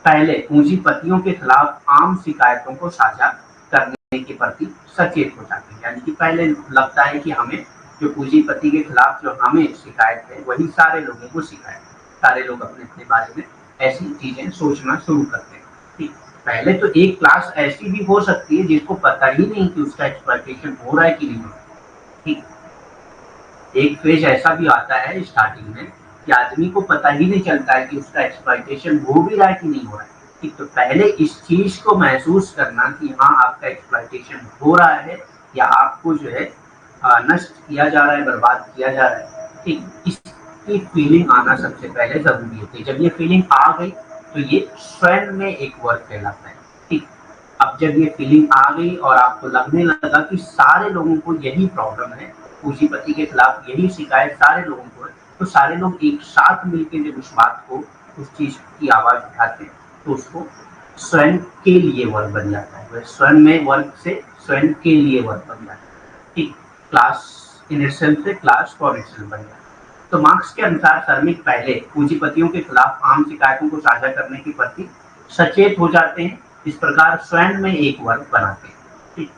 पहले पूंजीपतियों के खिलाफ आम शिकायतों को साझा करने के प्रति सचेत हो जाते हैं। यानी कि पहले लगता है कि हमें जो पूंजीपति के खिलाफ जो हमें शिकायत है वही सारे लोगों को शिकायत, सारे लोग अपने अपने बारे में ऐसी चीजें सोचना शुरू करते हैं। ठीक, पहले तो एक क्लास ऐसी भी हो सकती है जिसको पता ही नहीं कि उसका एक्सप्लॉयटेशन हो रहा है कि नहीं हो रहा है। ठीक, एक फेज ऐसा भी आता है स्टार्टिंग में कि आदमी को पता ही नहीं चलता है कि उसका एक्सप्लॉयटेशन हो भी रहा है कि नहीं हो रहा है। ठीक, तो पहले इस चीज को महसूस करना कि हाँ, आपका एक्सप्लॉयटेशन हो रहा है या आपको जो है नष्ट किया जा रहा है, बर्बाद किया जा रहा है, ठीक, इसकी फीलिंग आना सबसे पहले जरूरी होती है। जब ये फीलिंग आ गई तो ये स्वयं में एक वर्ड कहलाता है। ठीक, अब जब ये फीलिंग आ गई और आपको लगने लगा कि सारे लोगों को यही प्रॉब्लम है, पूंजीपति के खिलाफ यही शिकायत सारे लोगों को है, तो सारे लोग एक साथ मिलकर जब उस बात को, उस चीज की आवाज उठाते हैं तो उसको स्वयं के लिए वर्ग बन जाता है। वह स्वयं में वर्ग से स्वयं के लिए वर्ग बन जाता है। ठीक, क्लास इन इटसेल्फ से क्लास फॉर इटसेल्फ बन जाता है। तो मार्क्स के अनुसार श्रमिक पहले पूंजीपतियों के खिलाफ आम शिकायतों को साझा करने के प्रति सचेत हो जाते हैं, इस प्रकार स्वयं में एक वर्ग बनाते हैं। ठीक,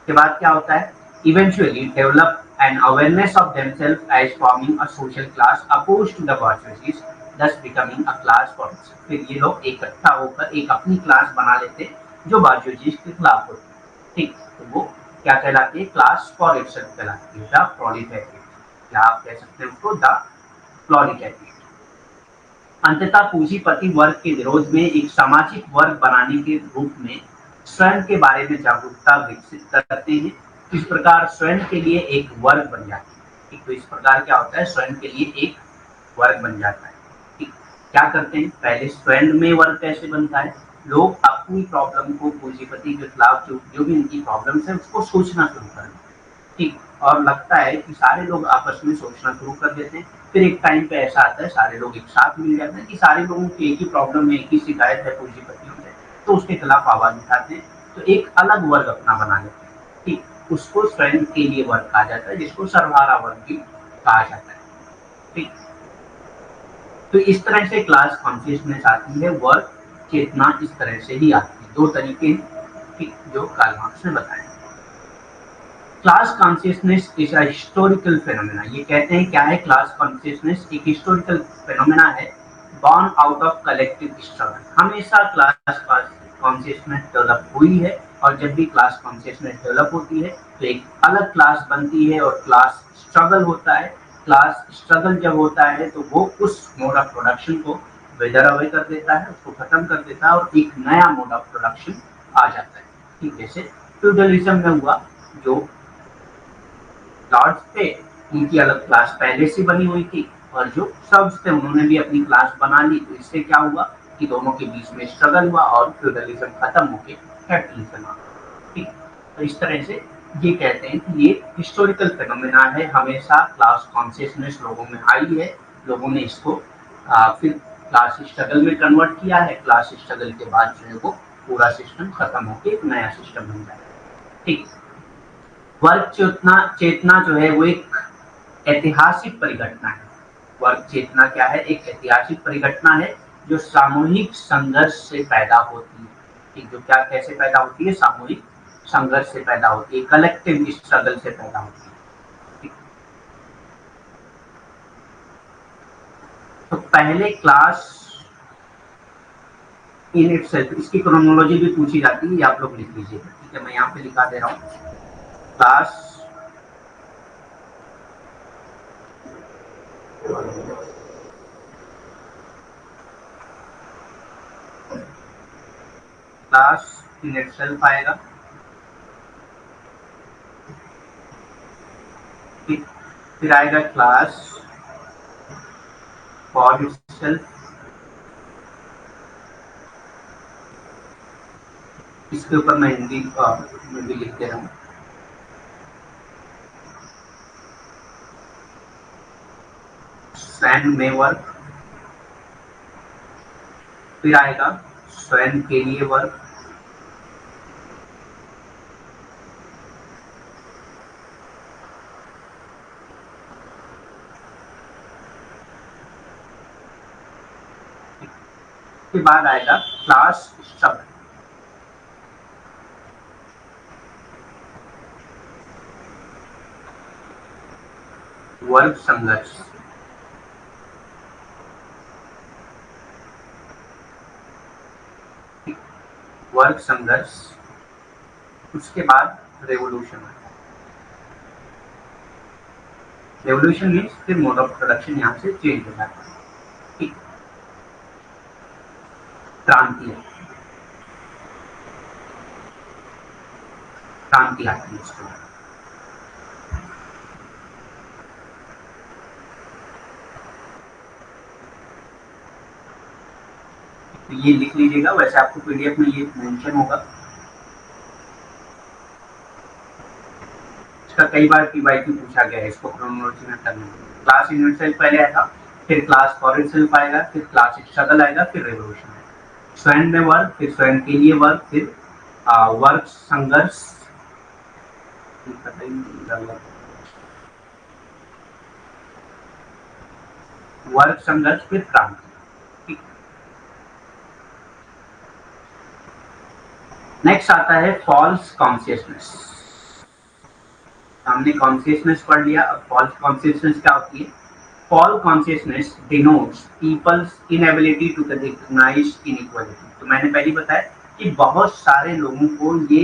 के बाद क्या होता है, eventually develop an awareness of themselves as forming a social class opposed to the bourgeoisie, thus becoming a class for itself। फिर ये लोग इकट्ठा होकर एक अपनी क्लास बना लेते हैं जो bourgeoisie के खिलाफ होती है। ठीक, तो वो क्या कहलाती है, क्लास फॉर इटसेल्फ कहलाती है, द प्रोलिटेरिएट, या आप कह सकते हैं उसको द प्रोलिटेरिएट। अंततः पूंजीपति वर्ग के विरोध में एक सामाजिक वर्ग बनाने के रूप में स्वयं के बारे में जागरूकता विकसित करते हैं। इस प्रकार स्वयं के लिए एक वर्ग बन जाती है। ठीक, तो इस प्रकार क्या होता है, स्वयं के लिए एक वर्ग बन जाता है। ठीक, क्या करते हैं, पहले स्वयं में वर्ग कैसे बनता है, लोग अपनी प्रॉब्लम को पूंजीपति के खिलाफ जो भी उनकी प्रॉब्लम्स है उसको सोचना शुरू करते हैं। ठीक, और लगता है कि सारे लोग आपस में सोचना शुरू कर देते हैं। फिर एक टाइम पे ऐसा आता है, सारे लोग एक साथ मिल जाते हैं कि सारे लोगों की एक ही प्रॉब्लम है, एक ही शिकायत है पूंजीपतियों से, तो उसके खिलाफ आवाज उठाते हैं। तो एक अलग वर्ग अपना बना लेते हैं, ठीक, उसको स्वयं के लिए वर्ग कहा जाता है, जिसको सर्वहारा वर्ग भी कहा जाता है। ठीक, तो इस तरह से क्लास कॉन्शियसनेस आती है, वर्ग चेतना इस तरह से ही आती है। दो तरीके ठीक जो कार्ल मार्क्स ने बताए। Class consciousness is a historical phenomena. ये कहते हैं क्या है क्लास कॉन्शियसनेस? एक हिस्टोरिकल फेनोमेना है, born out of collective struggle. हमेशा क्लास कॉन्शियसनेस डेवलप हुई है, और जब भी क्लास कॉन्शियसनेस डेवलप होती है तो एक अलग क्लास बनती है और क्लास स्ट्रगल होता है। क्लास स्ट्रगल जब होता है तो वो उस मोड ऑफ प्रोडक्शन को वेदर अवे कर देता है, उसको खत्म कर देता है, और एक नया मोड ऑफ प्रोडक्शन आ जाता है। ठीक, जैसे फ्यूडलिज्म में हुआ, जो लॉर्ड्स थे उनकी अलग क्लास पहले से बनी हुई थी, और जो सर्व्स थे उन्होंने भी अपनी क्लास बना ली। तो इससे क्या हुआ कि दोनों के बीच में स्ट्रगल हुआ और फ्यूडलिज्म खत्म होकर कैपिटलिज्म आ गया। ठीक, तो इस तरह से ये कहते हैं कि ये हिस्टोरिकल फेनोमेना है, हमेशा क्लास कॉन्शियसनेस लोगों में आई है, लोगों ने इसको फिर क्लास स्ट्रगल में कन्वर्ट किया है। क्लास स्ट्रगल के बाद जो है वो पूरा सिस्टम खत्म होकर एक नया सिस्टम बन जाएगा। ठीक, वर्ग चेतना चेतना जो है वो एक ऐतिहासिक परिघटना है। वर्ग चेतना क्या है? एक ऐतिहासिक परिघटना है जो सामूहिक संघर्ष से पैदा होती है। ठीक, जो क्या कैसे पैदा होती है? सामूहिक संघर्ष से पैदा होती है, कलेक्टिव स्ट्रगल से पैदा होती है। ठीक, तो पहले क्लास इन इटसेल्फ, इसकी क्रोनोलॉजी भी पूछी जाती है, आप लोग लिख लीजिएगा। ठीक है, मैं यहाँ पे लिखा दे रहा हूँ। क्लास क्लास इन इटसेल्फ आएगा। ठीक, फिर आएगा क्लास फॉर इटसेल्फ। इसके ऊपर मैं हिंदी में भी लिख दे रहा हूँ। स्वयं में वर्ग, फिर आएगा स्वयं के लिए वर्ग, के बाद आएगा क्लास स्ट्रगल। वर्ग संघर्ष, वर्ग संघर्ष, उसके बाद रेवोल्यूशन। रेवोल्यूशन मीन्स फिर मोड ऑफ प्रोडक्शन यहाँ से चेंज हो जाता है। ठीक, क्रांति, क्रांति आती है इसके बाद। तो ये लिख लीजिएगा, वैसे आपको पीडीएफ में ये मेंशन होगा। इसका कई बार पीवाईक्यू पूछा गया है, इसको क्रोनोलॉजी में करना। क्लास इन इटसेल्फ पहले आएगा, फिर क्लास फॉर इटसेल्फ आएगा, फिर क्लास स्ट्रगल आएगा, फिर रेवोल्यूशन आएगा। स्वयं में वर्ग, फिर स्वयं के लिए वर्ग, फिर वर्ग संघर्ष, वर्ग संघर्ष, फिर क्रांति। नेक्स्ट आता है फॉल्स कॉन्शियसनेस। हमने कॉन्शियसनेस पढ़ लिया, अब फॉल्स कॉन्शियसनेस क्या होती है? False consciousness denotes people's inability to recognize inequality. तो मैंने पहले बताया कि बहुत सारे लोगों को ये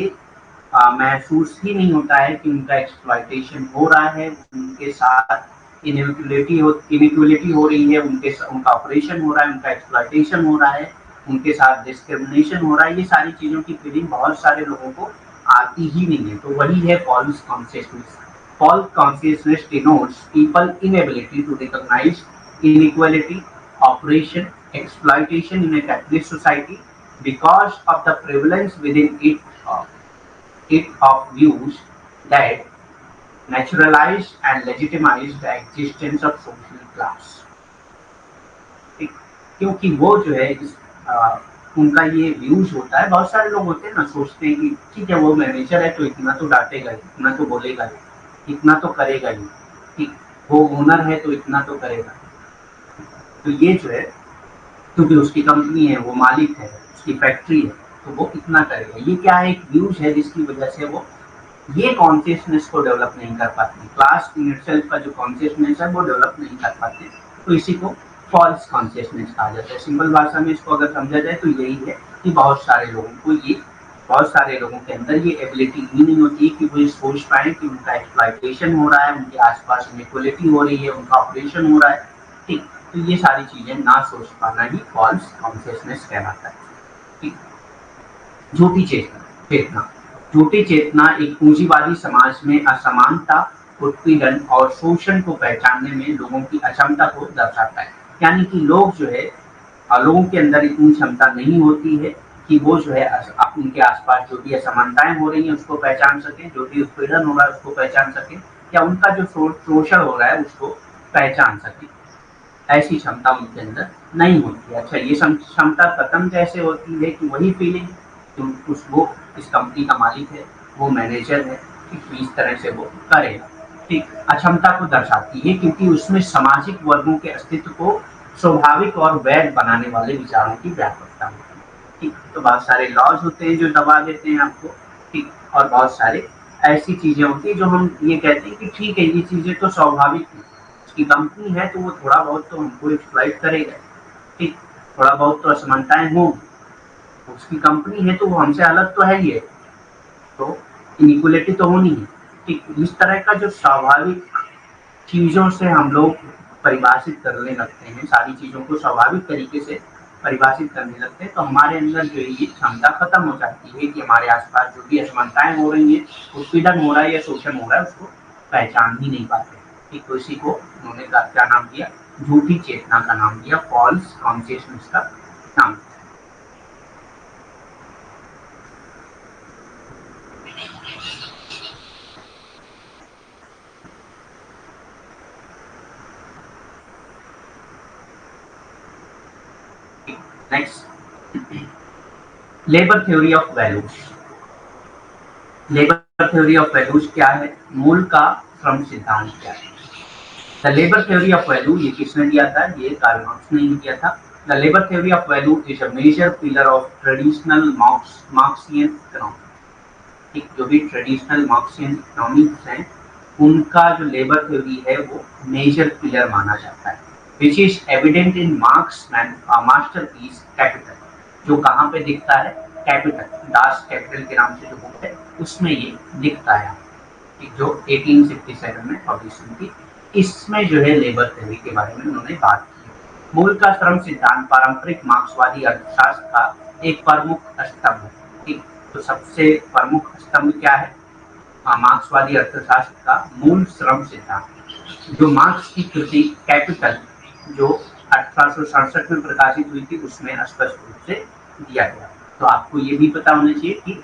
महसूस ही नहीं होता है कि उनका एक्सप्लॉयटेशन हो रहा है, उनके साथ इनइक्वालिटी हो रही है, उनका ऑपरेशन हो रहा है, उनका एक्सप्लॉयटेशन हो रहा है, उनके साथ डिस्क्रिमिनेशन हो रहा है। ये सारी चीजों की फीलिंग बहुत सारे लोगों को आती ही नहीं है। तो वही है false consciousness. False consciousness denotes people inability to recognize inequality, oppression, exploitation in a capitalist society because of the prevalence within it of views that naturalized and legitimized the existence of social class। ठीक, क्योंकि वो जो है उनका ये views होता है, बहुत सारे लोग होते हैं ना, सोचते हैं कि ठीक है वो मैनेजर है तो इतना तो डांटेगा ही, इतना तो बोलेगा ही, इतना तो करेगा ही, ठीक, वो ओनर है तो इतना तो करेगा। तो ये जो है, क्योंकि उसकी कंपनी है, वो मालिक है, उसकी फैक्ट्री है, तो वो इतना करेगा। ये क्या है, एक व्यूज है जिसकी वजह से वो ये कॉन्शियसनेस को डेवलप नहीं कर पाते, क्लास इन इटसेल्फ का जो कॉन्शियसनेस है वो डेवलप नहीं कर पाते, तो इसी को फॉल्स कॉन्शियसनेस कहा जाता है। सिंपल भाषा में इसको अगर समझा जाए तो यही है कि बहुत सारे लोगों के अंदर ये एबिलिटी ही नहीं होती है कि वो ये सोच पाए कि उनका एक्सप्लॉइटेशन हो रहा है, उनके आसपास इनइक्वालिटी हो रही है, उनका ऑपरेशन हो रहा है, ठीक। तो ये सारी चीजें ना सोच पाना ही फॉल्स कॉन्शियसनेस कहलाता है, ठीक। झूठी चेतना झूठी चेतना एक पूंजीवादी समाज में असमानता, उत्पीड़न और शोषण को पहचानने में लोगों की अक्षमता को दर्शाता है। यानी कि लोग जो है, लोगों के अंदर इतनी क्षमता नहीं होती है कि वो जो है उनके आसपास जो भी असमानताएं हो रही हैं उसको पहचान सके, जो भी उत्पीड़न हो रहा है उसको पहचान सके, या उनका जो शोषण हो रहा है उसको पहचान सके। ऐसी क्षमता उनके अंदर नहीं होती है। अच्छा, ये क्षमता खत्म कैसे होती है कि वही फीलिंग, वो इस कंपनी का मालिक है, वो मैनेजर है, ठीक, इस तरह से वो करेगा, ठीक। अक्षमता को दर्शाती है क्योंकि उसमें सामाजिक वर्गों के अस्तित्व को स्वाभाविक और वैध बनाने वाले विचारों की व्यापकता होती है, ठीक। तो बहुत सारे लॉज होते हैं जो दबा देते हैं आपको, ठीक, और बहुत सारे ऐसी चीजें होती है जो हम ये कहते हैं कि ठीक है ये चीजें तो स्वाभाविक है, उसकी कंपनी है तो वो थोड़ा बहुत तो हमको एक्सप्लॉइट करेगा, ठीक, थोड़ा बहुत तो असमानताएं होंगी, उसकी कंपनी है तो वो हमसे अलग तो है ही है, तो इनइक्वालिटी तो होनी है, ठीक। इस तरह का जो स्वाभाविक चीजों से हम लोग परिभाषित करने लगते हैं, सारी चीजों को स्वाभाविक तरीके से परिभाषित करने लगते हैं, तो हमारे अंदर जो ये क्षमता खत्म हो जाती है कि हमारे आसपास जो भी असमानताएं हो रही है, उत्पीड़न हो रहा है या शोषण हो रहा है, उसको पहचान ही नहीं पाते, ठीक। तो इसी को उन्होंने क्या नाम दिया, झूठी चेतना का नाम दिया, फॉल्स कॉन्शियसनेस का नाम। Next, labour theory of values. Labour theory of values क्या है, मूल का श्रम सिद्धांत क्या है। The labour theory of value, ये किसने दिया था, ये कार्ल मार्क्स ने दिया था। The labour theory of value is a major pillar of traditional Marxian economy, ठीक। जो भी ट्रेडिशनल मार्क्सियन इकोनॉमिक्स हैं उनका जो लेबर थ्योरी है वो मेजर पिलर माना जाता है, which is evident in marks masterpiece capital, जो कहाँ पे दिखता है, कैपिटल, दास कैपिटल के नाम से जो बुक है उसमें ये दिखता है, जो 1867 में पब्लिश हुई थी। इसमें जो है लेबर थ्योरी के बारे में उन्होंने बात की। मूल का श्रम सिद्धांत पारंपरिक मार्क्सवादी अर्थशास्त्र का एक प्रमुख स्तंभ है, ठीक। तो सबसे प्रमुख स्तंभ क्या है, मार्क्सवादी अर्थशास्त्र का मूल श्रम सिद्धांत, जो मार्क्स की कृति कैपिटल जो 1867 में प्रकाशित हुई थी उसमें स्पष्ट रूप से दिया गया। तो आपको ये भी पता होना चाहिए कि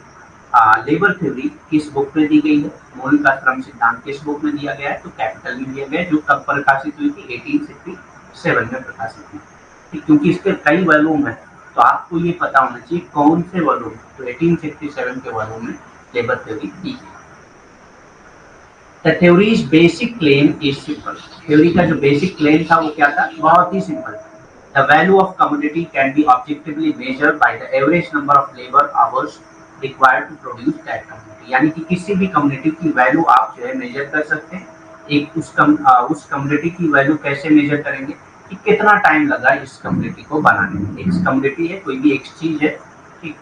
लेबर थ्योरी किस बुक में दी गई है, मूल का श्रम सिद्धांत किस बुक में दिया गया है, तो कैपिटल में दिया गया है, जो कब प्रकाशित हुई थी, 1867 में प्रकाशित हुई थी, क्योंकि इसके कई वॉल्यूम है, तो आपको ये पता होना चाहिए कौन से वॉल्यूम, तो 1867 के वॉल्यूम में लेबर थ्योरी दी गई। The theory's basic claim is simple, theory का जो बेसिक क्लेम था वो क्या था, बहुत ही simple. The value of commodity can be objectively measured by the average number of labour hours required to produce that community, यानी कि किसी भी कम्युनिटी की वैल्यू आप जो है मेजर कर सकते हैं। एक उस कम्युनिटी की वैल्यू कैसे मेजर करेंगे कि कितना टाइम लगा इस कम्युनिटी को बनाने में। एक कम्युनिटी है, कोई भी एक चीज है, ठीक,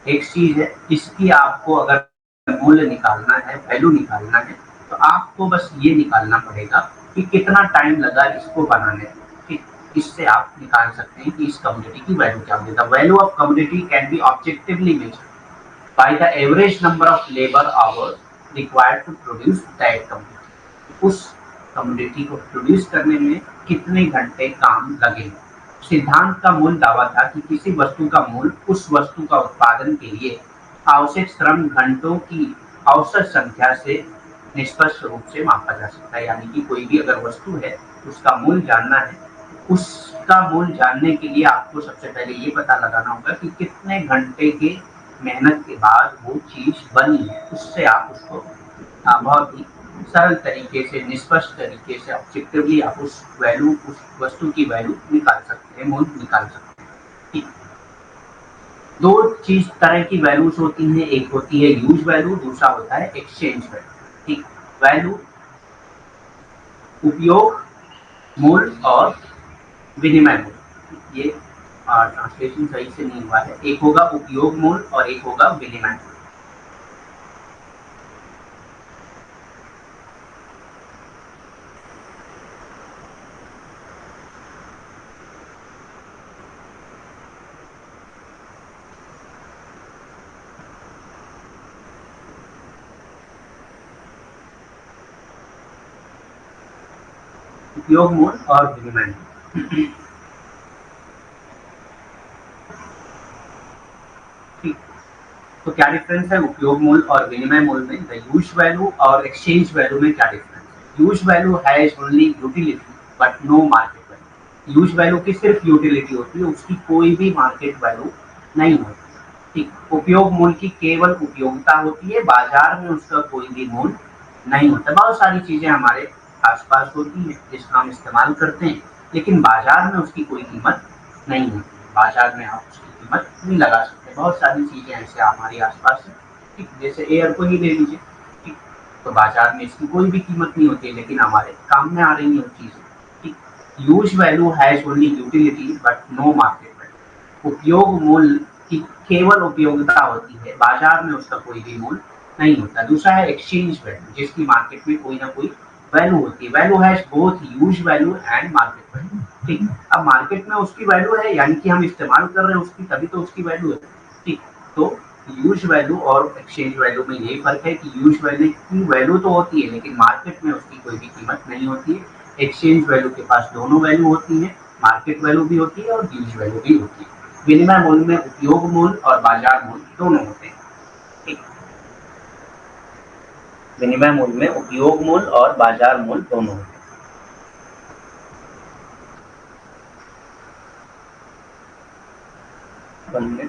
एक चीज है, इसकी आपको अगर मूल्य निकालना है, वैल्यू निकालना है, तो आपको बस ये निकालना पड़ेगा कि कितना टाइम लगा इसको बनाने में, ठीक। इससे आप निकाल सकते हैं कि इस कम्युनिटी की वैल्यू क्या होगी। The value of community can be objectively measured by the average number of labor hours required to produce that commodity, उस कमोडिटी को प्रोड्यूस करने में कितने घंटे काम लगे। सिद्धांत का मूल दावा था कि किसी वस्तु का मूल्य उस वस्तु का उत्पादन के लिए आवश्यक श्रम घंटों की औसत संख्या से निष्पक्ष रूप से मापा जा सकता है। यानी कि कोई भी अगर वस्तु है उसका मूल्य जानना है, उसका मूल्य जानने के लिए आपको सबसे पहले ये पता लगाना होगा कि कितने घंटे के मेहनत के बाद वो चीज बनी है। उससे आप उसको बहुत ही सरल तरीके से, निष्पक्ष तरीके से ऑब्जेक्टिवली आप उस वस्तु की वैल्यू निकाल सकते हैं, मूल्य निकाल सकते हैं। ठीक, दो चीज तरह की वैल्यूज होती हैं, एक होती है यूज वैल्यू, दूसरा होता है एक्सचेंज वैल्यू। ठीक, वैल्यू उपयोग मूल्य और विनिमय मूल्य, ये ट्रांसलेशन सही से नहीं हुआ है, एक होगा उपयोग मूल्य और एक होगा विनिमय मूल्य। उपयोग मूल्य और विनिमय मूल्य। ठीक, तो क्या डिफरेंस है उपयोग मूल्य और विनिमय मूल्य में? द यूज वैल्यू और एक्सचेंज वैल्यू में क्या डिफरेंस है? Use value has only utility but no market value. Use value की सिर्फ यूटिलिटी होती है, उसकी कोई भी मार्केट वैल्यू नहीं होती। ठीक, उपयोग मूल्य की केवल उपयोगिता होती है, बाजार में उसका कोई भी मूल्य नहीं होता। बहुत सारी चीजें हमारे आसपास होती हैं जिसका हम इस्तेमाल करते हैं, लेकिन बाजार में उसकी कोई कीमत नहीं होती। बाजार में आप उसकी कीमत नहीं लगा सकते। बहुत सारी चीजें ऐसे हमारे आसपास है। ठीक, जैसे एयर को ही ले लीजिए। ठीक, तो बाजार में इसकी कोई भी कीमत नहीं होती, लेकिन हमारे काम में आ रही है वो चीजें। ठीक, use value has only utility but no market value. उपयोग मूल्य की केवल उपयोगिता होती है, बाजार में उसका कोई भी मूल्य नहीं होता। दूसरा है एक्सचेंज वैल्यू, जिसकी मार्केट में कोई ना कोई वैल्यू होती है। Value has both use value and market value. ठीक, अब मार्केट में उसकी वैल्यू है, यानी कि हम इस्तेमाल कर रहे हैं उसकी, तभी तो उसकी वैल्यू है। ठीक, तो यूज वैल्यू और एक्सचेंज वैल्यू में यही फर्क है कि यूज वैल्यू की वैल्यू तो होती है, लेकिन मार्केट में उसकी कोई भी कीमत नहीं होती है। एक्सचेंज वैल्यू के पास दोनों वैल्यू होती है, मार्केट वैल्यू भी होती है और यूज वैल्यू भी होती है। विनिमय मूल्य में उपयोग मूल्य और बाजार मूल्य दोनों होते हैं। ठीक, विनिमय मूल्य में उपयोग मूल्य और बाजार मूल्य दोनों होते हैं। बनने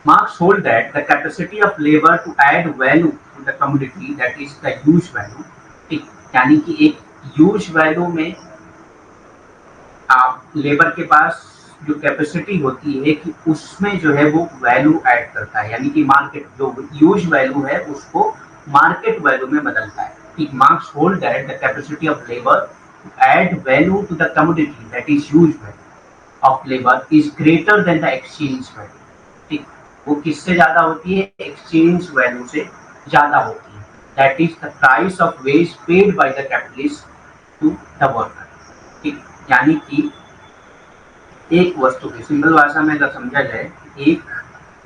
Marx hold that the capacity of labor to add value to the commodity, that is the use value। ठीक, यानी कि एक यूज वैल्यू में आप लेबर के पास जो कैपेसिटी होती है कि उसमें जो है वो वैल्यू ऐड करता है, यानी कि मार्केट जो यूज वैल्यू है उसको मार्केट वैल्यू में बदलता है। कि Marx hold that the capacity of labour to add value to the commodity, that is use value of labour, is greater than the exchange value. ठीक, वो किससे ज्यादा होती है? एक्सचेंज वैल्यू से ज्यादा होती है। That is the price of wage paid by the capitalist to the worker. ठीक, यानी कि एक वस्तु की सिंपल भाषा में अगर समझा जाए, एक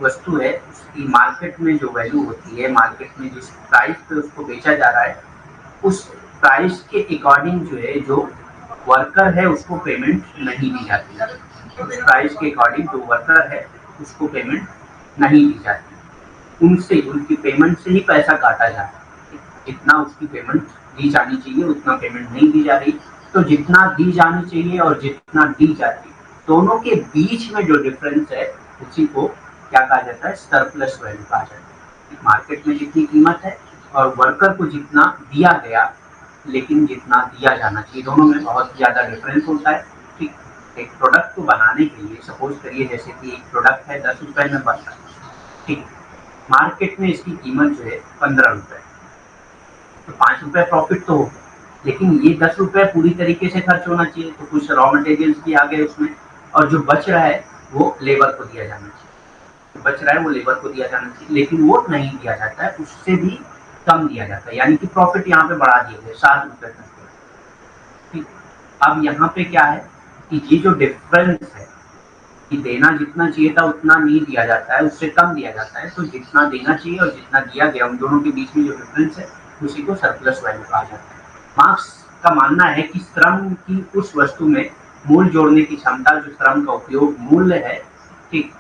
वस्तु है उसकी मार्केट में जो वैल्यू होती है, मार्केट में जिस प्राइस पे उसको बेचा जा रहा है, उस प्राइस के अकॉर्डिंग जो है जो वर्कर है उसको पेमेंट नहीं दी जाती है। उस प्राइस के अकॉर्डिंग जो वर्कर है उसको पेमेंट नहीं दी जाती, उनसे उनकी पेमेंट से ही पैसा काटा जाता है। जितना उसकी पेमेंट दी जानी चाहिए उतना पेमेंट नहीं दी जा रही, तो जितना दी जानी चाहिए और जितना दी जाती है दोनों के बीच में जो डिफरेंस है उसी को क्या कहा जाता है? सरप्लस वैल्यू कहा जाता है। मार्केट में जितनी कीमत है और वर्कर को जितना दिया गया, लेकिन जितना दिया जाना चाहिए, दोनों में बहुत ज्यादा डिफरेंस होता है। ठीक, एक प्रोडक्ट को बनाने के लिए सपोज करिए जैसे कि एक प्रोडक्ट है 10 रुपए में बनता है। ठीक, मार्केट में इसकी कीमत जो है 15 रुपए, तो 5 रुपए प्रॉफिट तो हो, लेकिन ये 10 रुपए पूरी तरीके से खर्च होना चाहिए, तो कुछ रॉ मटेरियल्स भी आ गए उसमें, और जो बच रहा है वो लेबर को दिया जाना चाहिए। बच रहा है वो लेबर को दिया जाना चाहिए, लेकिन वो नहीं दिया जाता है, उससे भी कम दिया जाता है, यानी कि प्रॉफिट यहाँ पे बढ़ा दिए गए 7 रुपए तक। ठीक, अब यहाँ पे क्या है कि ये जो डिफरेंस है कि देना जितना चाहिए था उतना नहीं दिया जाता है, उससे कम दिया जाता है, तो जितना देना चाहिए और जितना दिया गया उन दोनों के बीच में जो डिफरेंस है उसी को सरप्लस वैल्यू कहा जाता है। मार्क्स का मानना है कि श्रम की उस वस्तु में मूल्य जोड़ने की क्षमता, जो श्रम का उपयोग मूल्य है, ठीक,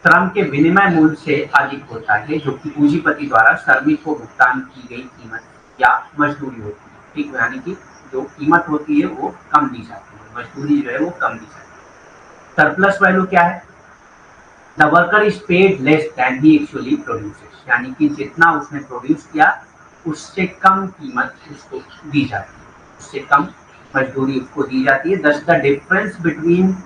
श्रम के विनिमय मूल्य से अधिक होता है, जो कि पूंजीपति द्वारा श्रमिक को भुगतान की गई कीमत या मजदूरी होती है। ठीक, यानी कि जो कीमत होती है वो कम दी जाती है, मजदूरी जो है वो कम दी जाती है। सरप्लस वैल्यू क्या है? The worker is paid less than he actually produces, यानी कि जितना उसने प्रोड्यूस किया उससे कम कीमत उसको दी जाती है, उससे कम मजदूरी उसको दी जाती है। दस the difference between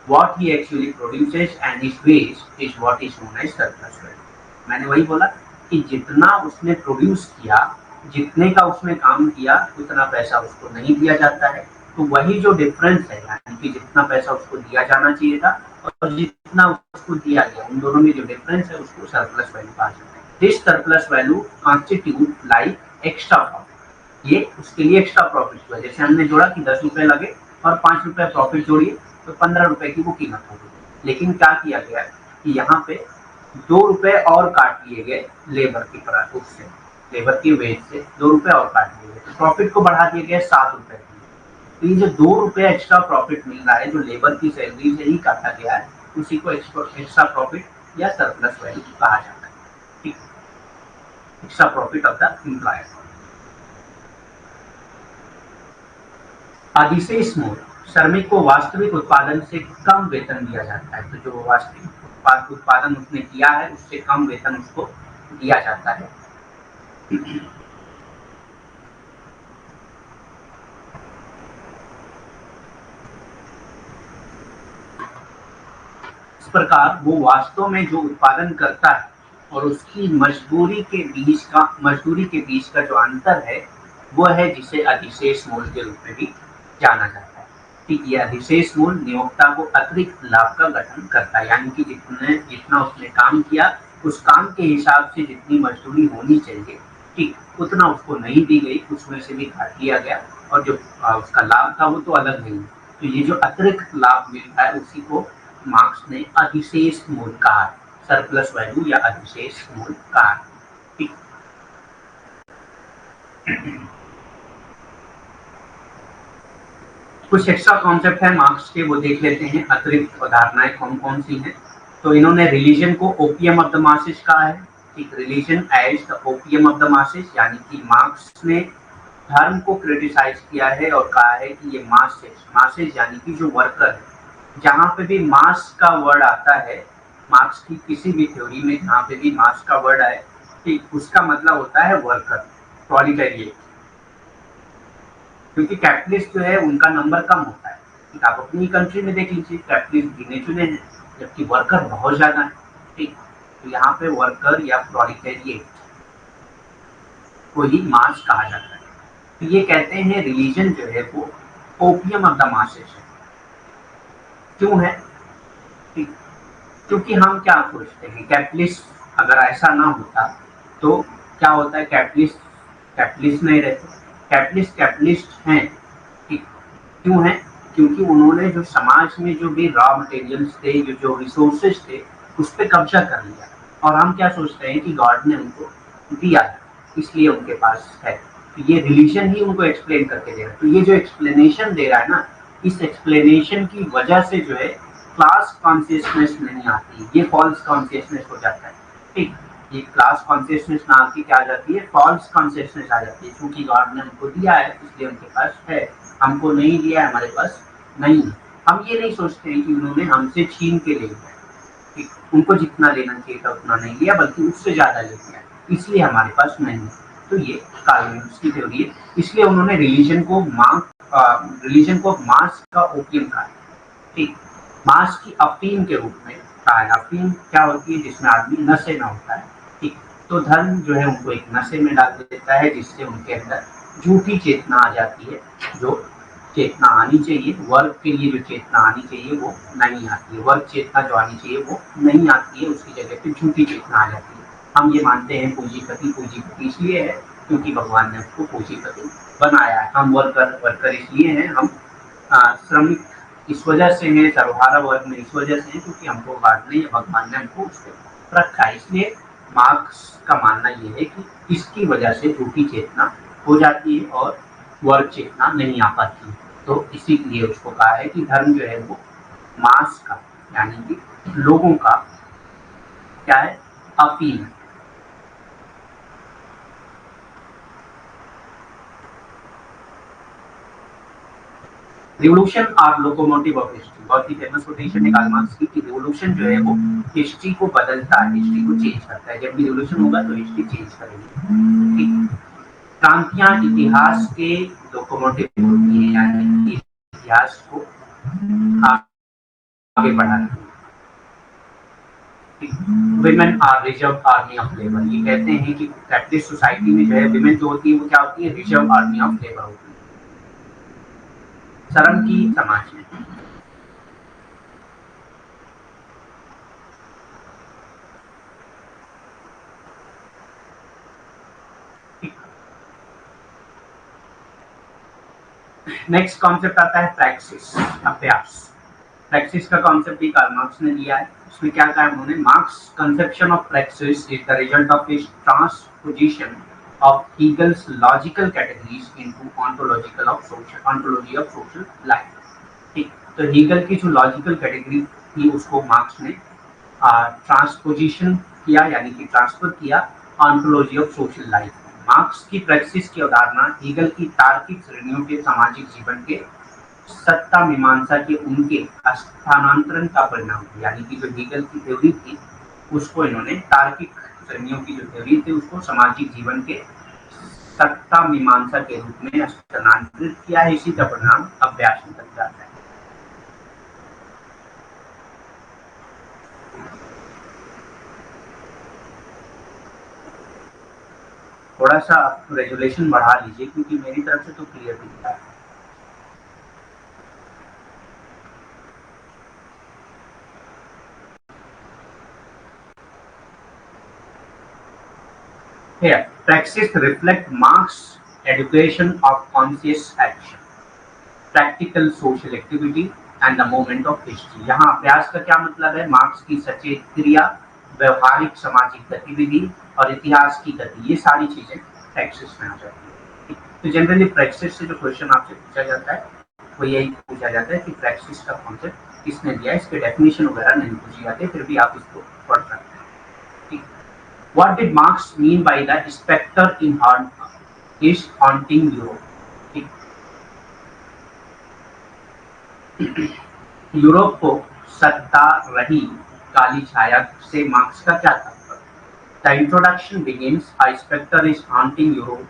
what he actually produces and his waste is what is known as surplus value। मैंने वही बोला कि जितना उसने प्रोड्यूस किया, जितने का उसने काम किया, उतना पैसा उसको नहीं दिया जाता है। तो वही जो डिफरेंस है, यानी कि जितना पैसा उसको दिया जाना चाहिए था और जितना उसको दिया गया, उन दोनों में जो डिफरेंस है उसको सरप्लस वैल्यू कहा जाता है। This surplus value constitute like extra profit. ये उसके लिए एक्स्ट्रा प्रॉफिट हुआ। जैसे हमने जोड़ा कि 10 रुपए लगे और 5 रुपए प्रॉफिट जोड़िए तो 15 रुपए की वो कीमत होगी। लेकिन क्या किया गया कि यहाँ पे 2 रुपए और काट लिए गए लेबर की तरह, उससे लेबर की वेज से 2 रुपए और काट लिए गए, तो प्रॉफिट को बढ़ा दिया गया 7 रुपए। तो ये जो 2 रुपए एक्स्ट्रा प्रॉफिट मिल रहा है, जो लेबर की सैलरी से ही काटा गया है, उसी को एक्स्ट्रा प्रॉफिट या सरप्लस वैल्यू कहा जाता है। ठीक, extra profit of the employer. अधिशेष मूल्य, श्रमिक को वास्तविक उत्पादन से कम वेतन दिया जाता है। तो जो वास्तविक उत्पादन उसने किया है उससे कम वेतन उसको दिया जाता है। इस प्रकार वो वास्तव में जो उत्पादन करता है और उसकी मजदूरी के बीच का जो अंतर है वो है जिसे अधिशेष मूल्य के रूप में भी जाना जाता है। ठीक, ये अधिशेष मूल्य नियोक्ता को अतिरिक्त लाभ का गठन करता है, यानी कि जितना उसने काम किया उस काम के हिसाब से जितनी मजदूरी होनी चाहिए, ठीक, उतना उसको नहीं दी गई, उसमें से भी काट लिया गया और जो उसका लाभ था वो तो अलग नहीं। तो ये जो अतिरिक्त लाभ मिलता है उसी को मार्क्स ने अधिशेष मूल्य कहा, सरप्लस वैल्यू या अधिशेष मूल्य कहा। ठीक, कुछ एक्स्ट्रा कॉन्सेप्ट है मार्क्स के, वो देख लेते हैं। अतिरिक्त अवधारणाएं कौन कौन सी हैं। तो इन्होंने रिलीजन को ओपियम ऑफ द मासेस कहा है। ठीक, religion as the opium of the masses, यानी कि मार्क्स ने धर्म को क्रिटिसाइज किया है और कहा है कि ये मासेस यानी कि जो वर्कर है, जहाँ पे भी मास का वर्ड आता है, मार्क्स की किसी भी थ्योरी में जहाँ पे भी मास का वर्ड आए, ठीक, उसका मतलब होता है वर्कर, प्रोलिटेरिएट। क्योंकि कैपिटलिस्ट जो है उनका नंबर कम होता है। आप अपनी कंट्री में देख लीजिए, कैपिटलिस्ट गिने चुने हैं जबकि वर्कर बहुत ज्यादा है। ठीक, तो यहाँ पे वर्कर या प्रोलिटेरिएट को ही मास कहा जाता है। तो ये कहते हैं रिलीजन जो है वो ओपियम ऑफ द मासेस है। क्यों है? ठीक, क्योंकि हम क्या सोचते हैं, कैपिटलिस्ट अगर ऐसा ना होता तो क्या होता है, कैपिटलिस्ट नहीं रहते। कैपिटलिस्ट हैं, ठीक, क्यों है? क्योंकि उन्होंने जो समाज में जो भी रॉ मटेरियल्स थे, जो रिसोर्सेज थे, उस पर कब्जा कर लिया। और हम क्या सोचते हैं कि गॉड ने उनको दिया इसलिए उनके पास है। तो ये रिलीजन ही उनको एक्सप्लेन करके दे रहा है। तो ये जो एक्सप्लेनेशन दे रहा है ना, इस एक्सप्लेनेशन की वजह से जो है क्लास कॉन्शियसनेस नहीं आती, ये फॉल्स कॉन्शियसनेस हो जाता है। ठीक, ये क्लास कॉन्शियसनेस ना आती, क्या आ जाती है, फॉल्स कॉन्शियसनेस आ जाती है। क्योंकि गॉड ने हमको दिया है इसलिए उनके पास है, हमको नहीं दिया है हमारे पास नहीं है। हम ये नहीं सोचते हैं कि उन्होंने हमसे छीन के ले लिया, ठीक, उनको जितना लेना चाहिए था उतना नहीं लिया, बल्कि उससे ज्यादा ले लिया, इसलिए हमारे पास नहीं है। तो ये कार्ल मार्क्स की थ्योरी है। इसलिए उन्होंने रिलीजन को मास का ओपियम कहा। ठीक, मास की अफीम के रूप में कहा है। अफीम क्या होती है? जिसमें आदमी नशे में होता है। ठीक, तो धर्म जो है उनको एक नशे में डाल देता है, जिससे उनके अंदर झूठी चेतना आ जाती है। जो चेतना आनी चाहिए वर्ग के लिए, जो चेतना आनी चाहिए वो नहीं आती है। वर्ग चेतना जो आनी चाहिए वो नहीं आती है, उसकी जगह पे झूठी चेतना आ जाती है। हम ये मानते हैं पूंजीपति इसलिए है क्योंकि भगवान ने उसको पूंजीपति बनाया है। हम वर्कर इसलिए हैं, हम श्रमिक इस वजह से है, सर्वहारा वर्ग में इस वजह से है क्योंकि हमको गॉड ने, भगवान ने हमको उसको रखा है। इसलिए मार्क्स का मानना ये है कि इसकी वजह से झूठी चेतना हो जाती है और वर्ग चेतना नहीं आ पाती। तो इसीलिए उसको कहा है कि धर्म जो है वो मास का यानी कि लोगों का क्या है, appeal. Revolution are locomotive of history, बहुत ही फेमस कोटेशन है कार्ल मार्क्स की कि रिवोल्यूशन जो है वो हिस्ट्री को बदलता है, हिस्ट्री को चेंज करता है। जब भी रिवोल्यूशन होगा तो हिस्ट्री चेंज करेगी। ठीक। क्रांतियां इतिहास के लोकोमोटिव होती है, यानी इतिहास को आगे बढ़ाती है। Women are reserve army of labour, ये कहते हैं कि कैपिटलिस्ट सोसाइटी में जो है विमेन जो होती है वो क्या होती है, रिजर्व आर्मी ऑफ लेबर होती है। शर्म की समाज में नेक्स्ट कॉन्सेप्ट आता है प्रैक्टिस, अभ्यास। प्रैक्टिस का कॉन्सेप्ट भी कार्ल मार्क्स ने दिया है। उसमें क्या कहा उन्होंने, Marx conception of practice is the result of his transposition of Hegel's logical categories into ontology of social life. ठीक, तो हीगल की जो लॉजिकल कैटेगरी थी उसको मार्क्स ने ट्रांसपोजिशन किया, यानी कि ट्रांसफर किया ontology of social life. Marks की प्रैक्टिस की अवधारणा हीगल की तार्किक श्रेणियों के सामाजिक जीवन के सत्ता मीमांसा के उनके स्थानांतरण का परिणाम, यानी कि जो हीगल की थ्योरी थी उसको इन्होंने तार्किक श्रेणियों की जो थ्योरी थी उसको सामाजिक जीवन के सत्ता मीमांसा के रूप में स्थानांतरित किया है। इसी का परिणाम अभ्यास निकल जाता है। थोड़ा सा रेजुलेशन बढ़ा लीजिए क्योंकि मेरी तरफ से तो क्लियर दिख रहा है। Here, praxis reflect Marx's education of conscious action, practical social activity and the moment of history। यहाँ अभ्यास का क्या मतलब है, मार्क्स की सचेत क्रिया, व्यवहारिक सामाजिक गतिविधि और इतिहास की गति, ये सारी चीजें प्रैक्टिस में आ जाती है। तो जनरली प्रैक्टिस से जो क्वेश्चन आपसे पूछा जाता है वो यही पूछा जाता है कि प्रैक्टिस का कॉन्सेप्ट किसने दिया, इसके डेफिनेशन वगैरह नहीं पूछी जाती, फिर भी आप इसको पढ़ सकते हैं। What did Marx mean by the spectre is haunting Europe? Europe को सता रही काली छाया से मार्क्स का क्या तात्पर्य? The introduction begins, a spectre is haunting Europe,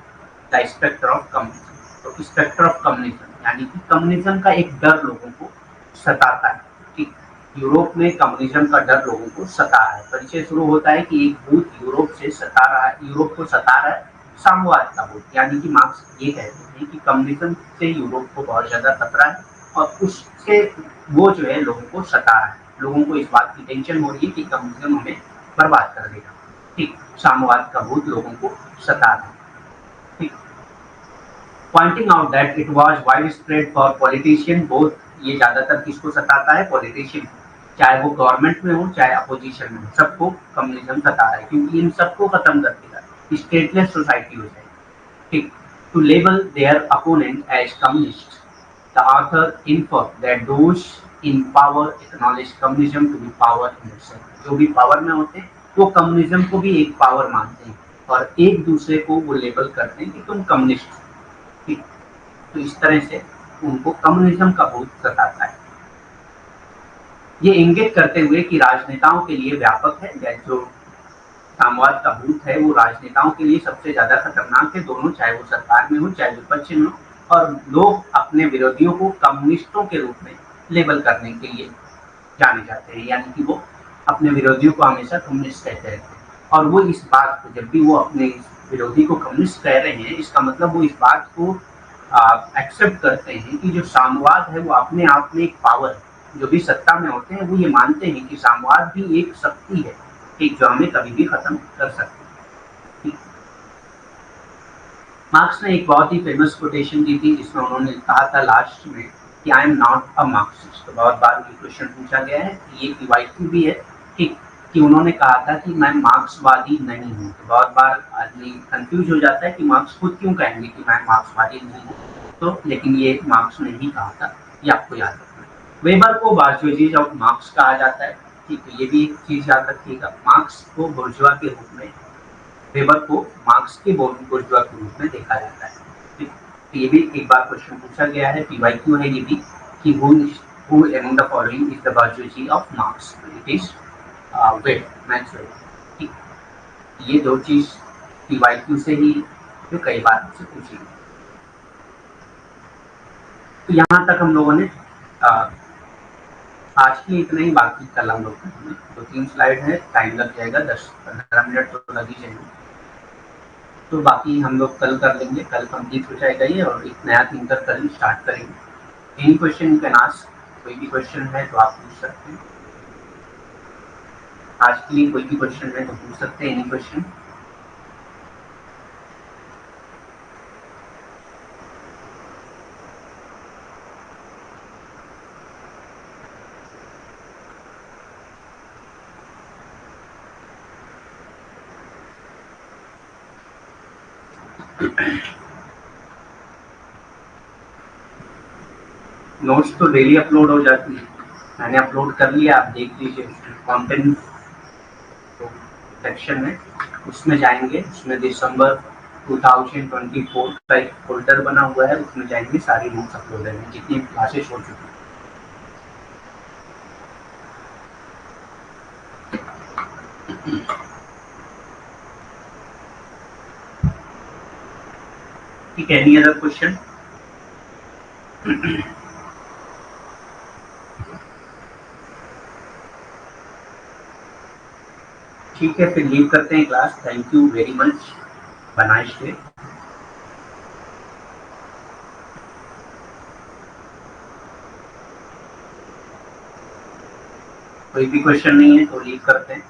the spectre of communism। तो spectre of communism यानी कि कम्युनिज्म का एक डर लोगों को सताता है। ठीक, यूरोप में कम्युनिज्म का डर लोगों को सता रहा है। परिचय शुरू होता है कि एक भूत यूरोप से सता रहा है, यूरोप को सता रहा है, साम्यवाद का भूत। यानी कि मार्क्स ये कहते हैं कि कम्युनिज्म से यूरोप को बहुत ज्यादा खतरा है और उससे वो जो है लोगों को सता रहा है। लोगों को इस बात की टेंशन हो रही है कि कम्युनिज्म हमें बर्बाद कर देगा। ठीक, साम्यवाद का भूत लोगों को सता रहा है। ठीक, pointing out that it was wide spread for politician both, ये ज्यादातर किसको सताता है, पॉलिटिशियन, चाहे वो गवर्नमेंट में हो चाहे अपोजिशन में हो, सबको कम्युनिज्म सता रहा है क्योंकि इन सबको खत्म कर देगा, स्टेटलेस सोसाइटी हो जाएगी। ठीक, to label their opponent as communist, the author inform that those in power acknowledge communism to be power in itself. जो भी पावर में होते हैं वो कम्युनिज्म को भी एक पावर मानते हैं और एक दूसरे को वो लेबल करते हैं कि तुम कम्युनिस्ट हो। ठीक, तो इस तरह से उनको कम्युनिज्म का भूत सताता है। ये इंगित करते हुए कि राजनेताओं के लिए व्यापक है, या जो साम्यवाद का भूत है वो राजनेताओं के लिए सबसे ज्यादा खतरनाक है, दोनों, चाहे वो सरकार में हो चाहे विपक्ष में हो, और लोग अपने विरोधियों को कम्युनिस्टों के रूप में लेबल करने के लिए जाने जाते हैं, यानी कि वो अपने विरोधियों को हमेशा कम्युनिस्ट कहते रहते हैं। और वो इस बात को, जब भी वो अपने विरोधी को कम्युनिस्ट कह रहे हैं, इसका मतलब वो इस बात को एक्सेप्ट करते हैं कि जो साम्यवाद है वो अपने आप में एक पावर है। जो भी सत्ता में होते हैं वो ये मानते हैं कि साम्यवाद भी एक शक्ति है, एक जो हमें कभी भी खत्म कर सकती है। मार्क्स ने एक बहुत ही फेमस कोटेशन दी थी जिसमें उन्होंने कहा था लास्ट में कि I am not a Marxist. तो बहुत बार ये क्वेश्चन पूछा गया है, ये डिवाइसिव भी है। ठीक, कि उन्होंने कहा था कि मैं मार्क्सवादी नहीं हूँ। तो बहुत बार आदमी कंफ्यूज हो जाता है कि मार्क्स खुद क्यों कहेंगे कि मैं मार्क्सवादी नहीं हूँ। तो लेकिन ये मार्क्स ने ही कहा था, ये आपको याद रखना है। वेबर को बार्जोइज ऑफ मार्क्स कहा जाता है। ठीक है, ये भी एक चीज याद रखिएगा। मार्क्स को बुर्जुआ के रूप में, वेबर को मार्क्स के बुर्जुआ के रूप में देखा जाता है। ठीक, तो ये भी एक बार क्वेश्चन पूछा गया है, पीवाईक्यू है ये भी, कि who among the following is the bourgeoisie of Marx? It is web Maxwell. ठीक, ये दो चीज पीवाईक्यू से ही जो कई बार आपसे पूछी गई। तो यहाँ तक हम लोगों ने आज के लिए इतना ही, बाकी कल हम लोग करेंगे। 2-3 स्लाइड है, टाइम लग जाएगा, 10-15 मिनट तो लग ही जाएंगे। तो बाकी हम लोग कल कर लेंगे, कल कंप्लीट हो जाएगा ये, और एक नया थिंकर कल स्टार्ट करेंगे। Any question you can ask, कोई भी क्वेश्चन है तो आप पूछ सकते हैं। आज के लिए कोई भी क्वेश्चन है तो पूछ सकते हैं, एनी क्वेश्चन। नोट्स तो डेली अपलोड हो जाती है, मैंने अपलोड कर लिया, आप देख लीजिए। कंटेंट सेक्शन में उसमें जाएंगे, उसमें दिसंबर 2024 का एक फोल्डर बना हुआ है, उसमें जाएंगे, सारी नोट्स अपलोड है जितनी क्लासेस हो चुकी हैं। ठीक है, एनी अदर क्वेश्चन? ठीक है, फिर लीव करते हैं class. Thank you very much, nice day. कोई भी क्वेश्चन नहीं है तो लीव करते हैं।